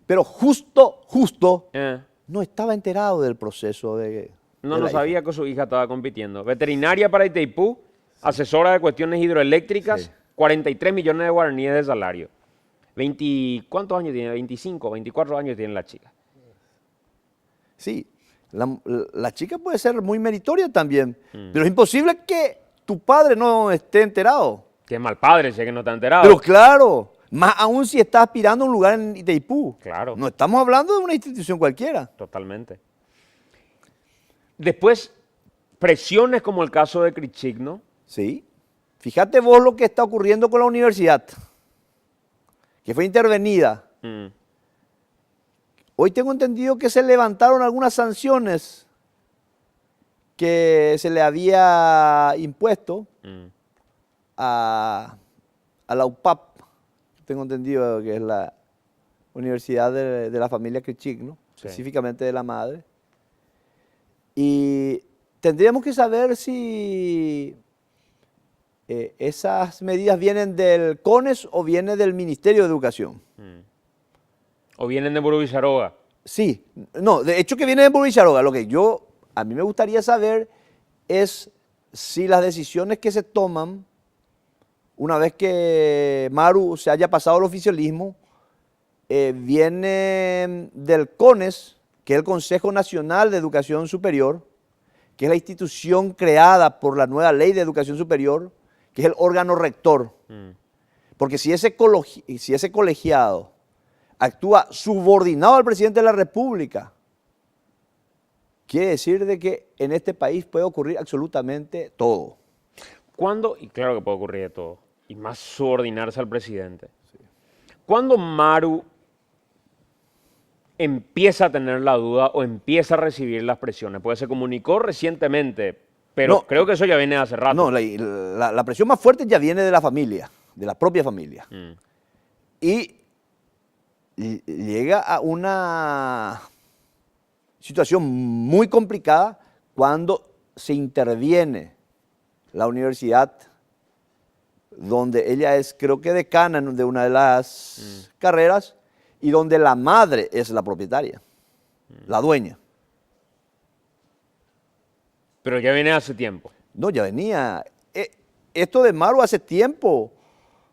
Pero justo no estaba enterado del proceso de... No sabía que su hija estaba compitiendo. Veterinaria para Itaipú, asesora de cuestiones hidroeléctricas, sí. 43 millones de guaraníes de salario. ¿Cuántos años tiene? 25, 24 años tiene la chica. Sí, la chica puede ser muy meritoria también, pero es imposible que tu padre no esté enterado. Qué mal padre, si es que no está enterado. Pero claro, más aún si está aspirando a un lugar en Itaipú. Claro. No estamos hablando de una institución cualquiera. Totalmente. Después, presiones como el caso de Crichigno. Sí. Fíjate vos lo que está ocurriendo con la universidad, que fue intervenida. Hoy tengo entendido que se levantaron algunas sanciones que se le había impuesto a la UPAP, tengo entendido que es la universidad de la familia Krichik, ¿no? Sí. Específicamente de la madre. Y tendríamos que saber si esas medidas vienen del CONES o vienen del Ministerio de Educación. ¿O vienen de Burú Villaroga? Sí, no, de hecho que viene de Buricharoga. Lo que a mí me gustaría saber es si las decisiones que se toman, una vez que Maru se haya pasado al oficialismo, vienen del CONES, que es el Consejo Nacional de Educación Superior, que es la institución creada por la nueva Ley de Educación Superior, que es el órgano rector. Porque si ese colegiado actúa subordinado al presidente de la República, quiere decir de que en este país puede ocurrir absolutamente todo. ¿Cuándo? Y claro que puede ocurrir de todo, y más subordinarse al presidente. Sí. ¿Cuándo Maru empieza a tener la duda o empieza a recibir las presiones? Pues se comunicó recientemente, pero no, creo que eso ya viene de hace rato. No, la presión más fuerte ya viene de la familia, de la propia familia. Y llega a una situación muy complicada cuando se interviene la universidad donde ella es, creo que decana de una de las carreras y donde la madre es la propietaria, la dueña. Pero ya viene hace tiempo. No, ya venía. Esto de Maru hace tiempo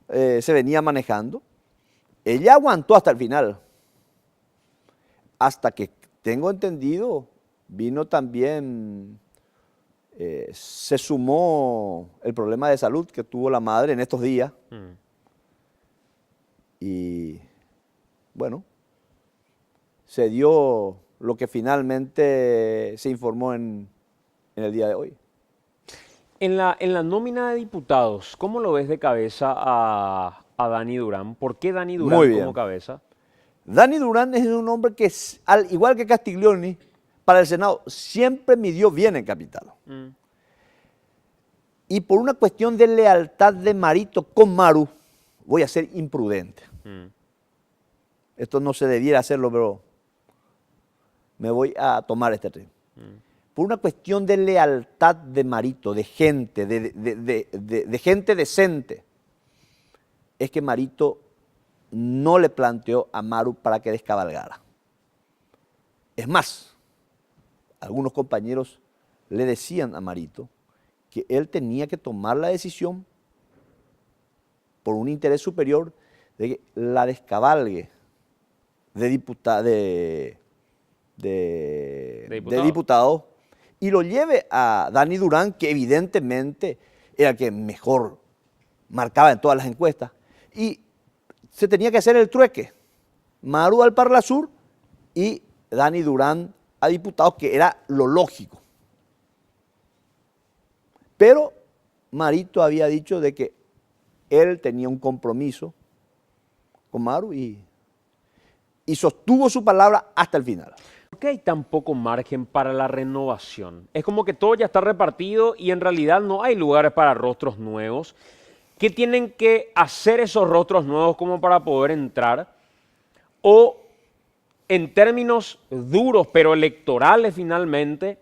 se venía manejando. Ella aguantó hasta el final, hasta que, tengo entendido, vino también, se sumó el problema de salud que tuvo la madre en estos días. Y bueno, se dio lo que finalmente se informó en el día de hoy. En la nómina de diputados, ¿cómo lo ves de cabeza a Dani Durán? ¿Por qué Dani Durán como cabeza? Dani Durán es un hombre que, al igual que Castiglioni, para el Senado siempre midió bien en Capital. Y por una cuestión de lealtad de Marito con Maru, voy a ser imprudente. Esto no se debiera hacerlo, pero me voy a tomar este tren. Por una cuestión de lealtad de Marito, de gente, de gente decente, es que Marito no le planteó a Maru para que descabalgara. Es más, algunos compañeros le decían a Marito que él tenía que tomar la decisión por un interés superior de que la descabalgue de diputado y lo lleve a Dani Durán, que evidentemente era el que mejor marcaba en todas las encuestas, y se tenía que hacer el trueque, Maru al Parlasur y Dani Durán a diputados, que era lo lógico. Pero Marito había dicho de que él tenía un compromiso con Maru y sostuvo su palabra hasta el final. ¿Por qué hay tan poco margen para la renovación? Es como que todo ya está repartido y en realidad no hay lugares para rostros nuevos. ¿Qué tienen que hacer esos rostros nuevos como para poder entrar? O en términos duros pero electorales finalmente,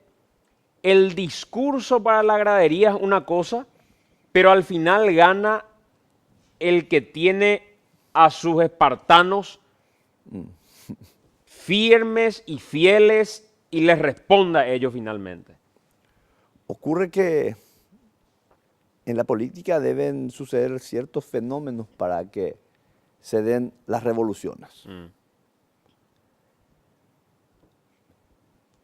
el discurso para la gradería es una cosa, pero al final gana el que tiene a sus espartanos firmes y fieles y les responda a ellos finalmente. Ocurre que en la política deben suceder ciertos fenómenos para que se den las revoluciones.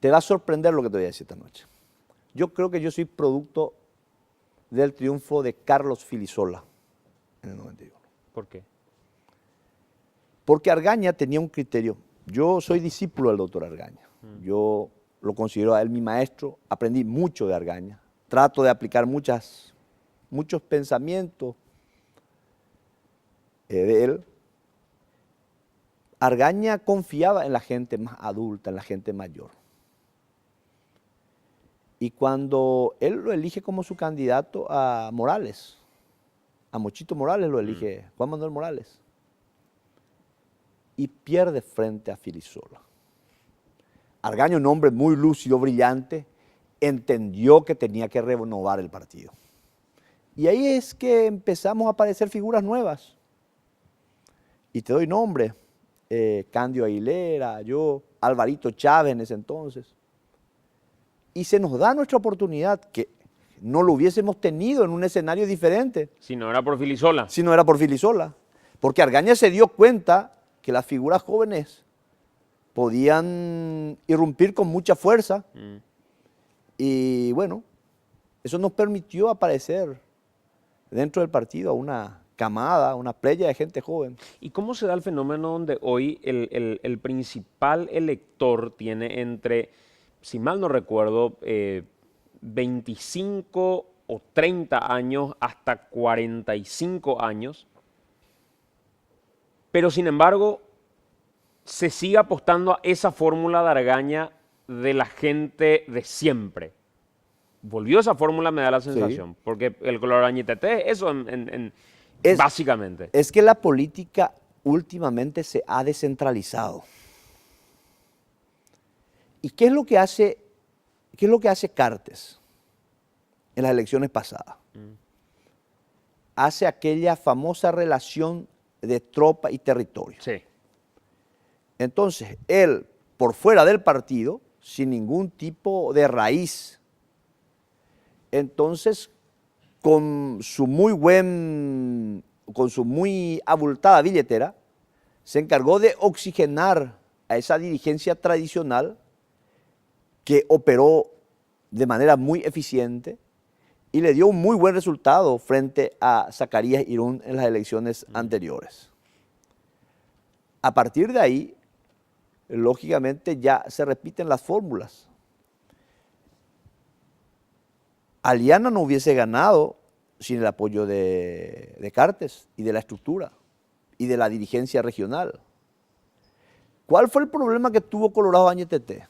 Te va a sorprender lo que te voy a decir esta noche. Yo creo que yo soy producto del triunfo de Carlos Filisola en el 91. ¿Por qué? Porque Argaña tenía un criterio. Yo soy discípulo del doctor Argaña. Yo lo considero a él mi maestro. Aprendí mucho de Argaña. Trato de aplicar muchos pensamientos de él. Argaña confiaba en la gente más adulta, en la gente mayor. Y cuando él lo elige como su candidato a Morales, A Mochito Morales lo elige Juan Manuel Morales. Y pierde frente a Filisola. Argaño, un hombre muy lúcido, brillante, entendió que tenía que renovar el partido. Y ahí es que empezamos a aparecer figuras nuevas. Y te doy nombre, Candio Aguilera, yo, Alvarito Chávez en ese entonces. Y se nos da nuestra oportunidad, que no lo hubiésemos tenido en un escenario diferente. Si no era por Filisola. Si no era por Filisola. Porque Argaña se dio cuenta que las figuras jóvenes podían irrumpir con mucha fuerza. Y bueno, eso nos permitió aparecer dentro del partido a una camada, una playa de gente joven. ¿Y cómo se da el fenómeno donde hoy el principal elector tiene entre, si mal no recuerdo, 25 o 30 años hasta 45 años, pero sin embargo se sigue apostando a esa fórmula de Argaña de la gente de siempre? Volvió esa fórmula, me da la sensación, porque el color arañitete, eso básicamente. Es que la política últimamente se ha descentralizado. ¿Y qué es lo que hace Cartes en las elecciones pasadas? Hace aquella famosa relación de tropa y territorio. Sí. Entonces, él, por fuera del partido, sin ningún tipo de raíz, entonces, con su muy abultada billetera, se encargó de oxigenar a esa dirigencia tradicional que operó de manera muy eficiente y le dio un muy buen resultado frente a Zacarías Irún en las elecciones anteriores. A partir de ahí, lógicamente ya se repiten las fórmulas. Aliana no hubiese ganado sin el apoyo de Cartes y de la estructura y de la dirigencia regional. ¿Cuál fue el problema que tuvo Colorado Añetete?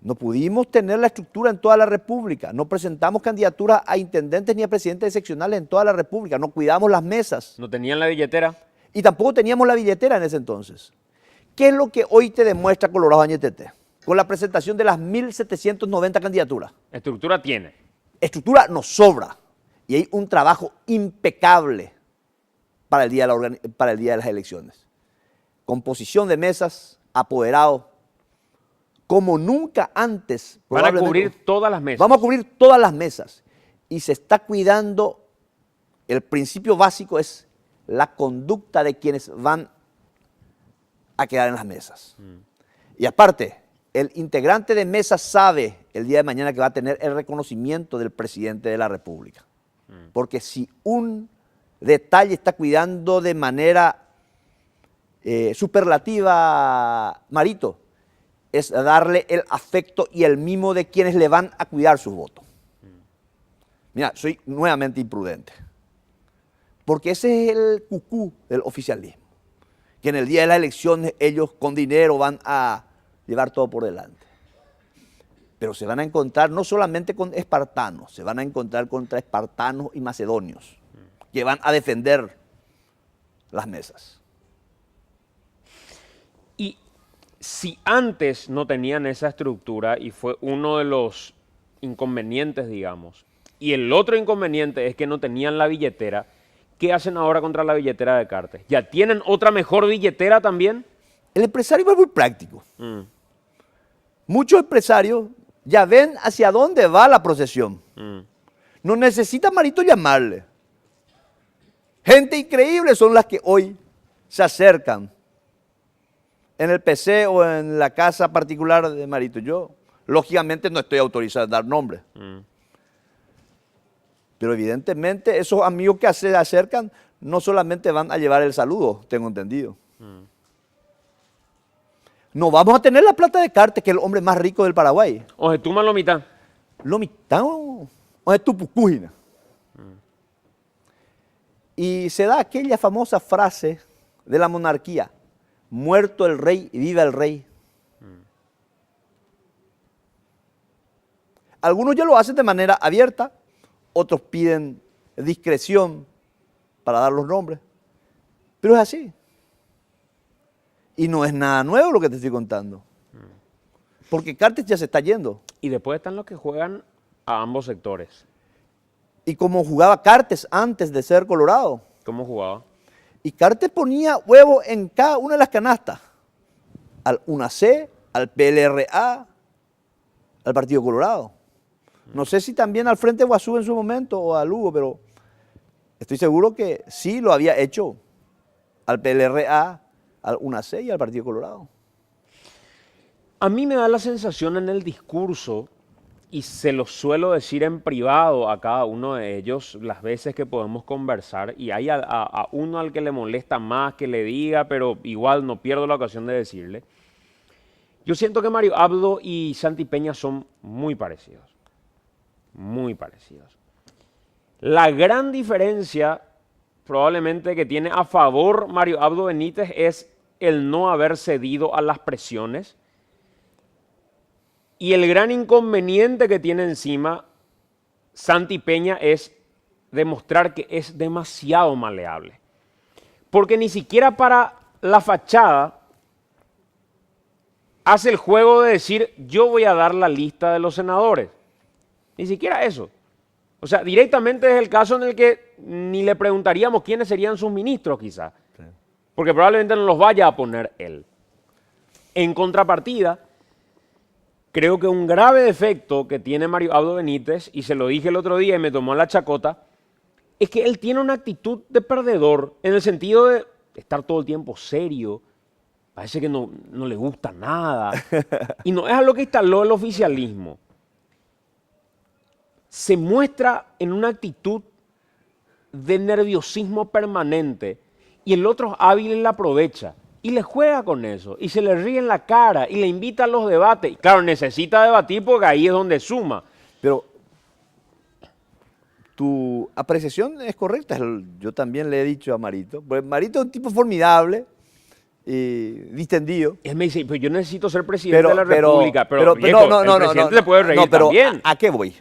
No pudimos tener la estructura en toda la República, no presentamos candidaturas a intendentes ni a presidentes seccionales en toda la República, no cuidamos las mesas. ¿No tenían la billetera? Y tampoco teníamos la billetera en ese entonces. ¿Qué es lo que hoy te demuestra Colorado Añetete? Con la presentación de las 1.790 candidaturas. Estructura tiene. Estructura nos sobra. Y hay un trabajo impecable para el día de las elecciones. Composición de mesas, apoderados, como nunca antes. Van a cubrir todas las mesas. Vamos a cubrir todas las mesas. Y se está cuidando, el principio básico es la conducta de quienes van a quedar en las mesas. Y aparte, el integrante de mesa sabe el día de mañana que va a tener el reconocimiento del presidente de la República. Porque si un detalle está cuidando de manera superlativa, Marito, es darle el afecto y el mimo de quienes le van a cuidar sus votos. Mira, soy nuevamente imprudente. Porque ese es el cucú del oficialismo. Que en el día de las elecciones ellos con dinero van a llevar todo por delante. Pero se van a encontrar no solamente con espartanos, se van a encontrar contra espartanos y macedonios, que van a defender las mesas. Y si antes no tenían esa estructura y fue uno de los inconvenientes, digamos, y el otro inconveniente es que no tenían la billetera, ¿qué hacen ahora contra la billetera de Cartes? ¿Ya tienen otra mejor billetera también? El empresario es muy práctico. Muchos empresarios ya ven hacia dónde va la procesión. No necesita Marito llamarle. Gente increíble son las que hoy se acercan en el PC o en la casa particular de Marito. Yo, lógicamente, no estoy autorizado a dar nombres. Pero evidentemente esos amigos que se acercan no solamente van a llevar el saludo, tengo entendido. No vamos a tener la plata de Cartes, que es el hombre más rico del Paraguay. O se tuman lo mitad. Lo mitad o es tu pucúgina. Y se da aquella famosa frase de la monarquía: muerto el rey y viva el rey. Algunos ya lo hacen de manera abierta, otros piden discreción para dar los nombres. Pero es así. Y no es nada nuevo lo que te estoy contando. Porque Cartes ya se está yendo. Y después están los que juegan a ambos sectores. Y como jugaba Cartes antes de ser Colorado. ¿Cómo jugaba? Y Cartes ponía huevo en cada una de las canastas. Al UNAC, al PLRA, al Partido Colorado. No sé si también al Frente Guazú en su momento o a Lugo, pero estoy seguro que sí lo había hecho al PLRA, al UNAC y al Partido Colorado. A mí me da la sensación en el discurso, y se lo suelo decir en privado a cada uno de ellos las veces que podemos conversar, y hay a uno al que le molesta más que le diga, pero igual no pierdo la ocasión de decirle. Yo siento que Mario Abdo y Santi Peña son muy parecidos. Muy parecidos. La gran diferencia probablemente que tiene a favor Mario Abdo Benítez es el no haber cedido a las presiones. Y el gran inconveniente que tiene encima Santi Peña es demostrar que es demasiado maleable. Porque ni siquiera para la fachada hace el juego de decir yo voy a dar la lista de los senadores. Ni siquiera eso. O sea, directamente es el caso en el que ni le preguntaríamos quiénes serían sus ministros quizás. Sí. Porque probablemente no los vaya a poner él. En contrapartida, creo que un grave defecto que tiene Mario Abdo Benítez, y se lo dije el otro día y me tomó la chacota, es que él tiene una actitud de perdedor en el sentido de estar todo el tiempo serio, parece que no le gusta nada, y no es a lo que instaló el oficialismo. Se muestra en una actitud de nerviosismo permanente y el otro hábil la aprovecha. Y le juega con eso, y se le ríe en la cara, y le invita a los debates. Y claro, necesita debatir porque ahí es donde suma. Pero tu apreciación es correcta. Yo también le he dicho a Marito. Pues Marito es un tipo formidable y distendido. Él me dice, pues yo necesito ser presidente de la República. Pero el presidente se puede reír también. ¿A qué voy?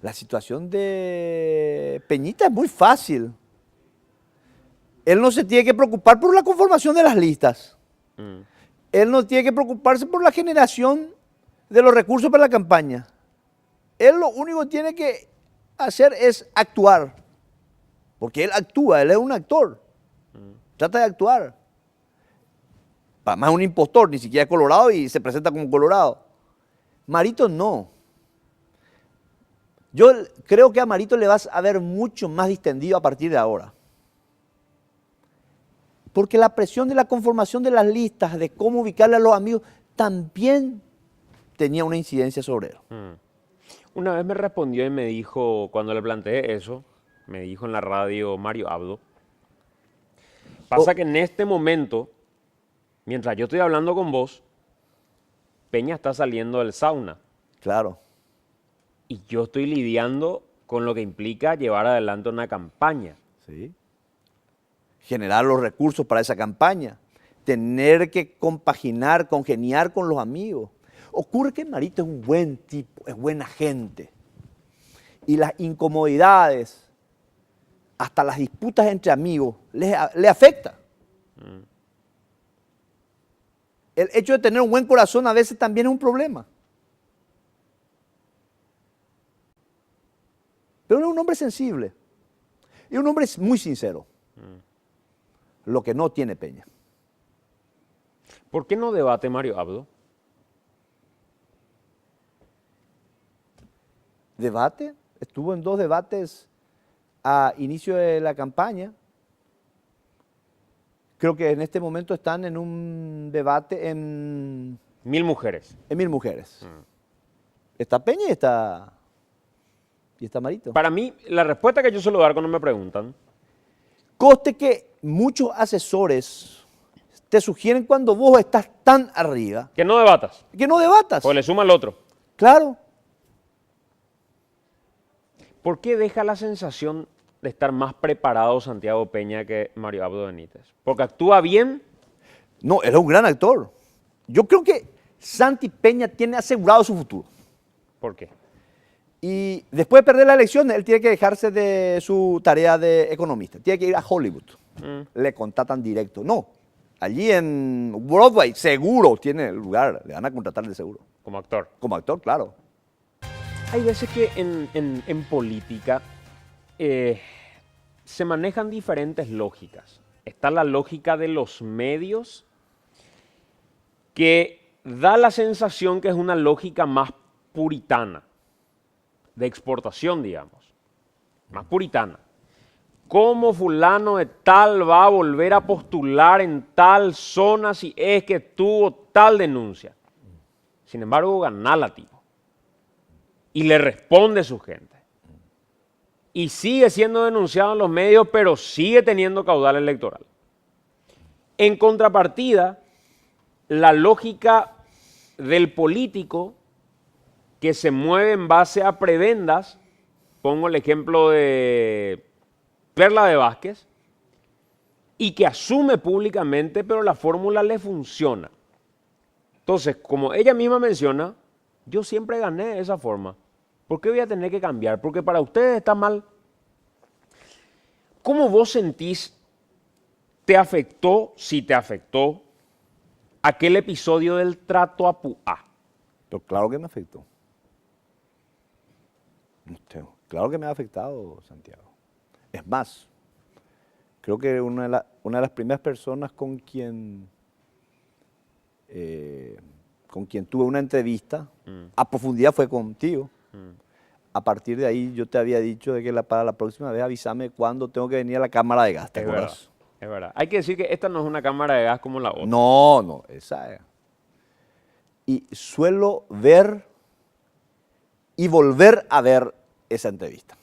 La situación de Peñita es muy fácil. Él no se tiene que preocupar por la conformación de las listas. Él no tiene que preocuparse por la generación de los recursos para la campaña. Él lo único que tiene que hacer es actuar. Porque él actúa, él es un actor. Trata de actuar. Además es un impostor, ni siquiera es colorado y se presenta como colorado. Marito no. Yo creo que a Marito le vas a ver mucho más distendido a partir de ahora. Porque la presión de la conformación de las listas, de cómo ubicarle a los amigos, también tenía una incidencia sobre él. Una vez me respondió y me dijo, cuando le planteé eso, me dijo en la radio Mario Abdo, pasa que en este momento, mientras yo estoy hablando con vos, Peña está saliendo del sauna. Claro. Y yo estoy lidiando con lo que implica llevar adelante una campaña. Sí. Generar los recursos para esa campaña, tener que compaginar, congeniar con los amigos. Ocurre que Marito es un buen tipo, es buena gente. Y las incomodidades, hasta las disputas entre amigos, le afecta. El hecho de tener un buen corazón a veces también es un problema. Pero es un hombre sensible y un hombre muy sincero. Lo que no tiene Peña. ¿Por qué no debate Mario Abdo? ¿Debate? Estuvo en 2 debates a inicio de la campaña. Creo que en este momento están en un debate en... 1000 mujeres. En 1000 mujeres. Está Peña y está Marito. Para mí, la respuesta que yo suelo dar cuando me preguntan... Coste que muchos asesores te sugieren cuando vos estás tan arriba. Que no debatas. Que no debatas. Pues le suma al otro. Claro. ¿Por qué deja la sensación de estar más preparado Santiago Peña que Mario Abdo Benítez? ¿Porque actúa bien? No, él es un gran actor. Yo creo que Santi Peña tiene asegurado su futuro. ¿Por qué? Y después de perder la elección, él tiene que dejarse de su tarea de economista. Tiene que ir a Hollywood. Le contratan directo. No, allí en Broadway seguro tiene lugar. Le van a contratar de seguro. Como actor. Como actor, claro. Hay veces que en política se manejan diferentes lógicas. Está la lógica de los medios, que da la sensación que es una lógica más puritana, de exportación, digamos, más puritana. ¿Cómo fulano de tal va a volver a postular en tal zona si es que tuvo tal denuncia? Sin embargo, gana la tipo. Y le responde su gente. Y sigue siendo denunciado en los medios, pero sigue teniendo caudal electoral. En contrapartida, la lógica del político que se mueve en base a prebendas, pongo el ejemplo de Perla de Vázquez, y que asume públicamente, pero la fórmula le funciona. Entonces, como ella misma menciona, yo siempre gané de esa forma. ¿Por qué voy a tener que cambiar? Porque para ustedes está mal. ¿Cómo vos sentís, te afectó, si te afectó, aquel episodio del trato a Puá? Pero claro que me afectó. Claro que me ha afectado, Santiago. Es más, creo que una de las primeras personas con quien tuve una entrevista a profundidad fue contigo. A partir de ahí yo te había dicho de que para la próxima vez avísame cuándo tengo que venir a la cámara de gas, ¿te acuerdas? Es verdad. Hay que decir que esta no es una cámara de gas como la otra. No, esa es. Y suelo ver y volver a ver esa entrevista.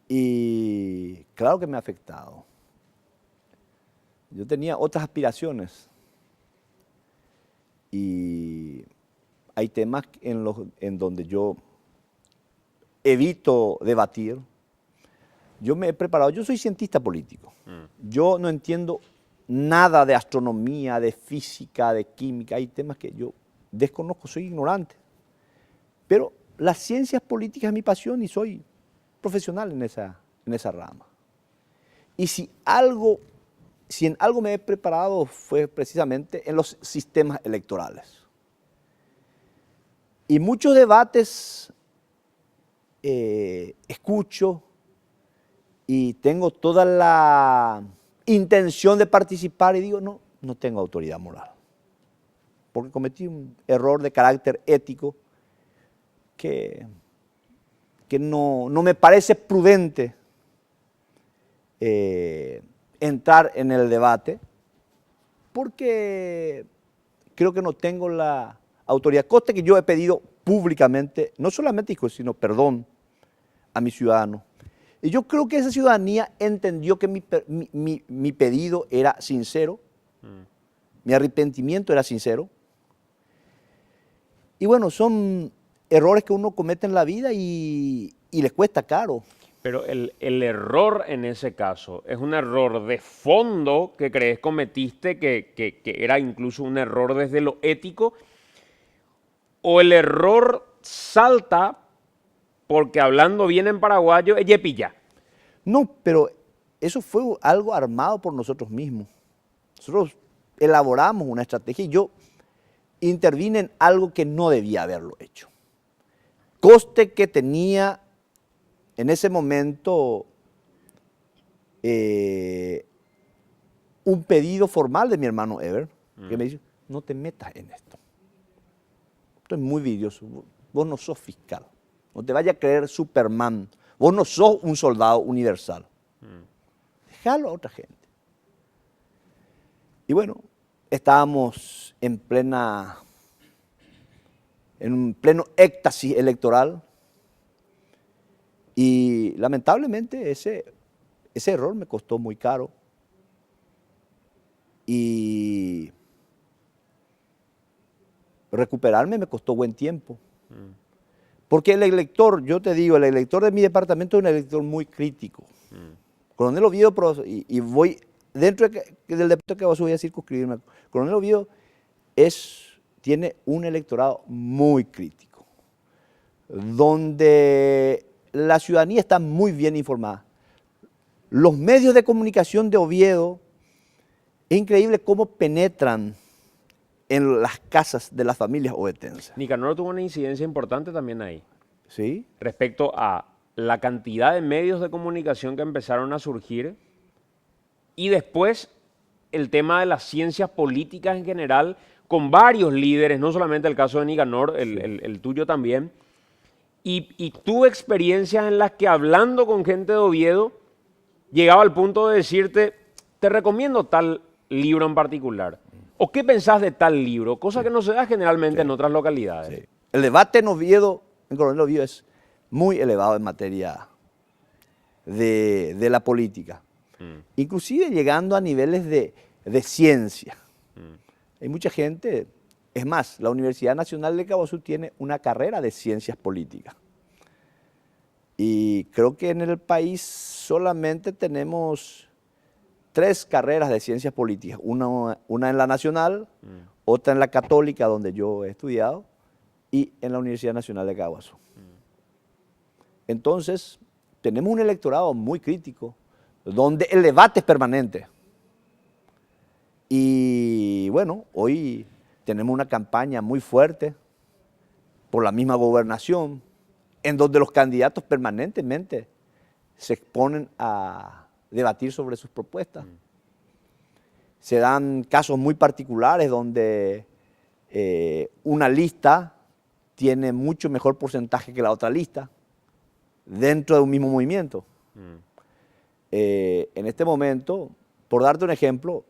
Y claro que me ha afectado. Yo tenía otras aspiraciones. Y hay temas en donde yo evito debatir. Yo me he preparado, yo soy cientista político. Yo no entiendo nada de astronomía, de física, de química. Hay temas que yo desconozco, soy ignorante. Pero las ciencias políticas es mi pasión y soy profesional en esa rama. Y si en algo me he preparado fue precisamente en los sistemas electorales. Y muchos debates escucho y tengo toda la intención de participar y digo, no tengo autoridad moral. Porque cometí un error de carácter ético que no me parece prudente entrar en el debate porque creo que no tengo la autoridad. Conste que yo he pedido públicamente, no solamente sino perdón a mis ciudadanos. Y yo creo que esa ciudadanía entendió que mi pedido era sincero, mi arrepentimiento era sincero. Y bueno, son errores que uno comete en la vida y les cuesta caro. Pero el error en ese caso es un error de fondo que crees cometiste, que era incluso un error desde lo ético, o el error salta porque hablando bien en paraguayo, ella pilla. No, pero eso fue algo armado por nosotros mismos. Nosotros elaboramos una estrategia y yo intervine en algo que no debía haberlo hecho. Coste que tenía en ese momento un pedido formal de mi hermano Ever, que me dice, no te metas en esto. Esto es muy vidrioso, vos no sos fiscal, no te vayas a creer Superman, vos no sos un soldado universal. Déjalo a otra gente. Y bueno, estábamos en un pleno éxtasis electoral y lamentablemente ese error me costó muy caro y recuperarme me costó buen tiempo. Porque el elector, yo te digo, el elector de mi departamento es un elector muy crítico. Coronel Oviedo, y voy dentro del departamento que voy a circunscribirme, Coronel Oviedo tiene un electorado muy crítico. donde la ciudadanía está muy bien informada. Los medios de comunicación de Oviedo, es increíble cómo penetran en las casas de las familias ovetenses. Nicanor tuvo una incidencia importante también ahí, ¿Sí? respecto a la cantidad de medios de comunicación que empezaron a surgir y después el tema de las ciencias políticas en general, con varios líderes, no solamente el caso de Nicanor, el tuyo también, y tuve experiencias en las que hablando con gente de Oviedo, llegaba al punto de decirte, te recomiendo tal libro en particular, o qué pensás de tal libro, cosa que no se da generalmente en otras localidades. Sí. El debate en Oviedo, en Coronel Oviedo, es muy elevado en materia de la política, inclusive llegando a niveles de ciencia. Hay mucha gente, es más, la Universidad Nacional de Caaguazú tiene una carrera de ciencias políticas. Y creo que en el país solamente tenemos 3 carreras de ciencias políticas, una en la Nacional, otra en la Católica, donde yo he estudiado, y en la Universidad Nacional de Caaguazú. Entonces, tenemos un electorado muy crítico, donde el debate es permanente. Y bueno, hoy tenemos una campaña muy fuerte por la misma gobernación, en donde los candidatos permanentemente se exponen a debatir sobre sus propuestas. Se dan casos muy particulares donde una lista tiene mucho mejor porcentaje que la otra lista dentro de un mismo movimiento. En este momento, por darte un ejemplo,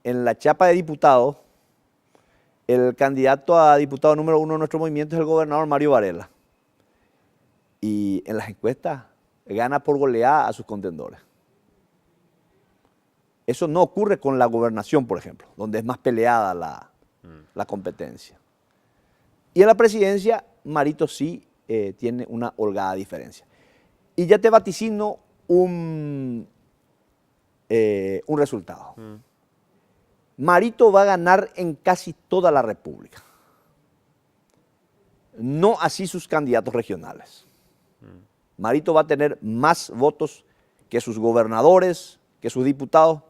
en la chapa de diputados, el candidato a diputado número 1 de nuestro movimiento es el gobernador Mario Varela. Y en las encuestas gana por goleada a sus contendores. Eso no ocurre con la gobernación, por ejemplo, donde es más peleada la competencia. Y en la presidencia, Marito sí tiene una holgada diferencia. Y ya te vaticino un resultado. Marito va a ganar en casi toda la República. No así sus candidatos regionales. Marito va a tener más votos que sus gobernadores, que sus diputados.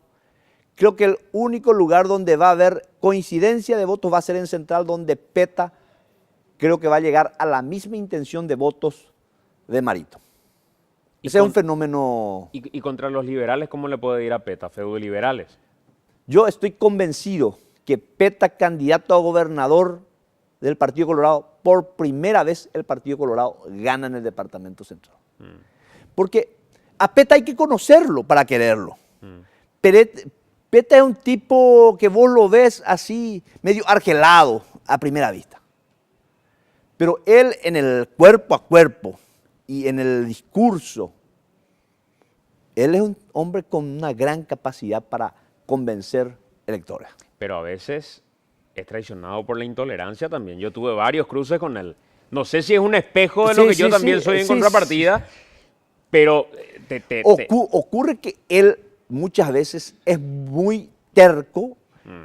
Creo que el único lugar donde va a haber coincidencia de votos va a ser en Central, donde Peta creo que va a llegar a la misma intención de votos de Marito. Ese es un fenómeno... ¿Y contra los liberales cómo le puede ir a Peta, feudo de liberales? Yo estoy convencido que Peta, candidato a gobernador del Partido Colorado, por primera vez el Partido Colorado gana en el Departamento Central. Porque a Peta hay que conocerlo para quererlo. Peta es un tipo que vos lo ves así, medio argelado a primera vista. Pero él en el cuerpo a cuerpo y en el discurso, él es un hombre con una gran capacidad para convencer electores. Pero a veces es traicionado por la intolerancia también. Yo tuve varios cruces con él. No sé si es un espejo de lo que yo también soy en contrapartida, pero ocurre que él muchas veces es muy terco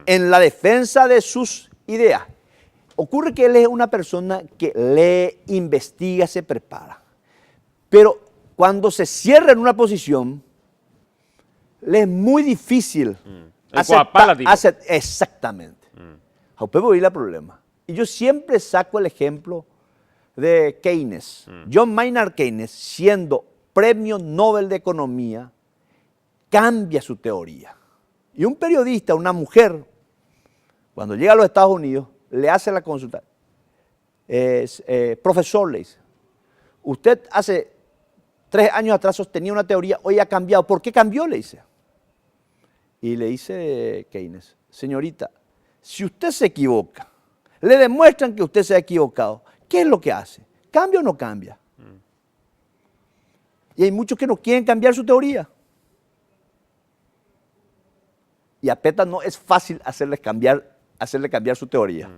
en la defensa de sus ideas. Ocurre que él es una persona que lee, investiga, se prepara. Pero cuando se cierra en una posición, le es muy difícil aceptar. Exactamente. A usted voy a ir el problema. Y yo siempre saco el ejemplo de Keynes. John Maynard Keynes, siendo premio Nobel de Economía, cambia su teoría. Y un periodista, una mujer, cuando llega a los Estados Unidos, le hace la consulta. Profesor, le dice, usted hace 3 años atrás sostenía una teoría, hoy ha cambiado. ¿Por qué cambió? Le dice. Y le dice Keynes, señorita, si usted se equivoca, le demuestran que usted se ha equivocado, ¿qué es lo que hace? ¿Cambia o no cambia? Y hay muchos que no quieren cambiar su teoría. Y a Peta no es fácil hacerle cambiar su teoría.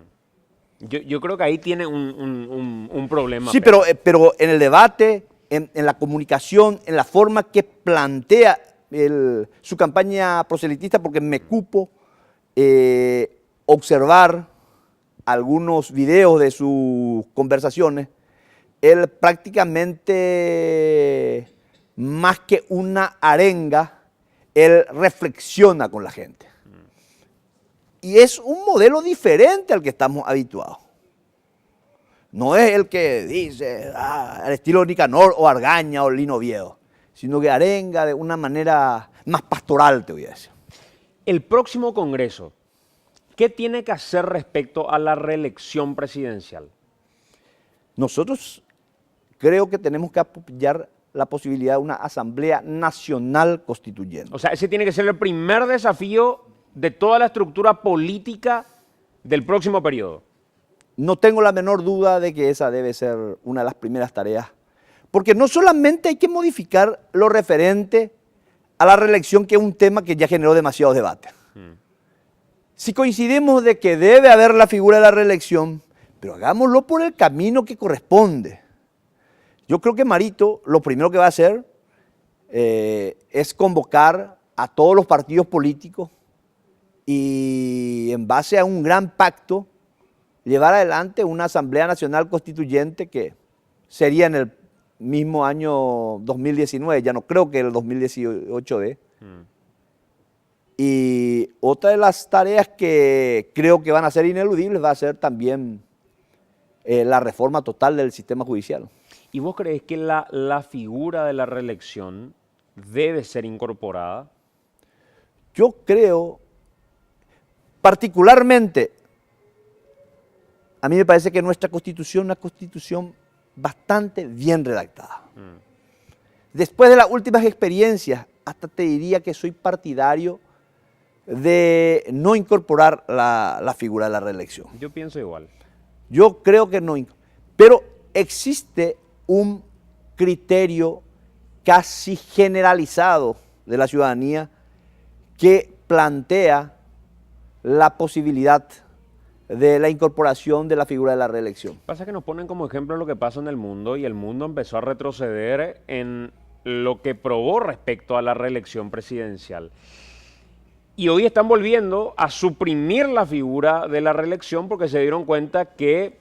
Yo creo que ahí tiene un problema. Sí, pero en el debate, en la comunicación, en la forma que plantea su campaña proselitista, porque me cupo observar algunos videos de sus conversaciones, él prácticamente, más que una arenga, él reflexiona con la gente. Y es un modelo diferente al que estamos habituados. No es el que dice al estilo Nicanor o Argaña o Lino Viedo, sino que arenga de una manera más pastoral, te voy a decir. El próximo Congreso, ¿qué tiene que hacer respecto a la reelección presidencial? Nosotros creo que tenemos que apoyar la posibilidad de una Asamblea Nacional Constituyente. O sea, ese tiene que ser el primer desafío de toda la estructura política del próximo periodo. No tengo la menor duda de que esa debe ser una de las primeras tareas, porque no solamente hay que modificar lo referente a la reelección, que es un tema que ya generó demasiados debates. Si coincidimos de que debe haber la figura de la reelección, pero hagámoslo por el camino que corresponde. Yo creo que Marito lo primero que va a hacer es convocar a todos los partidos políticos y en base a un gran pacto llevar adelante una Asamblea Nacional Constituyente que sería en el mismo año 2019, ya no creo que el 2018 dé. Y otra de las tareas que creo que van a ser ineludibles va a ser también la reforma total del sistema judicial. ¿Y vos crees que la figura de la reelección debe ser incorporada? Yo creo, particularmente, a mí me parece que nuestra Constitución es una Constitución bastante bien redactada. Después de las últimas experiencias, hasta te diría que soy partidario de no incorporar la figura de la reelección. Yo pienso igual. Yo creo que no, pero existe un criterio casi generalizado de la ciudadanía que plantea la posibilidad de la incorporación de la figura de la reelección. Pasa que nos ponen como ejemplo lo que pasa en el mundo y el mundo empezó a retroceder en lo que probó respecto a la reelección presidencial. Y hoy están volviendo a suprimir la figura de la reelección porque se dieron cuenta que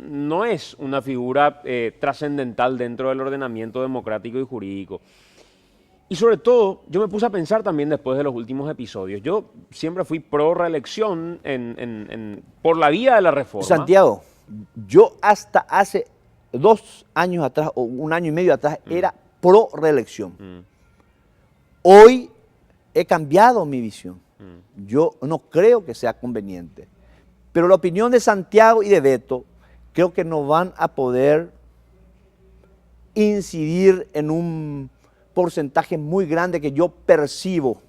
no es una figura trascendental dentro del ordenamiento democrático y jurídico. Y sobre todo, yo me puse a pensar también después de los últimos episodios. Yo siempre fui pro reelección por la vía de la reforma. Santiago, yo hasta hace 2 años atrás o 1 año y medio atrás era pro reelección. Hoy he cambiado mi visión. Yo no creo que sea conveniente. Pero la opinión de Santiago y de Beto creo que no van a poder incidir en un porcentaje muy grande que yo percibo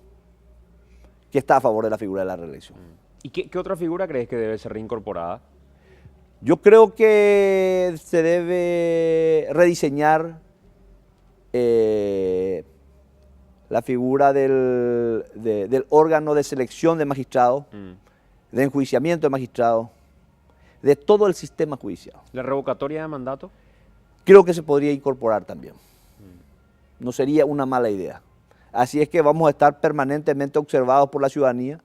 que está a favor de la figura de la reelección. ¿Y qué otra figura crees que debe ser reincorporada? Yo creo que se debe rediseñar la figura del órgano de selección de magistrados, de enjuiciamiento de magistrados, de todo el sistema judicial. ¿La revocatoria de mandato? Creo que se podría incorporar también. No sería una mala idea. Así es que vamos a estar permanentemente observados por la ciudadanía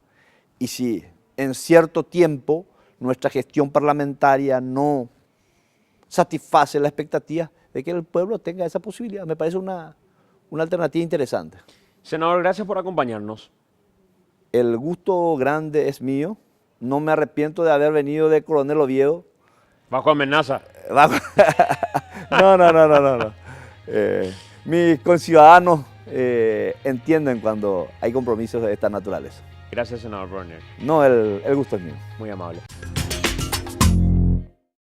y si en cierto tiempo nuestra gestión parlamentaria no satisface la expectativa de que el pueblo tenga esa posibilidad, me parece una alternativa interesante. Senador, gracias por acompañarnos. El gusto grande es mío. No me arrepiento de haber venido de Coronel Oviedo. Bajo amenaza. No. Mis conciudadanos entienden cuando hay compromisos de esta naturaleza. Gracias, senador Brunner. No, el gusto es mío. Muy amable.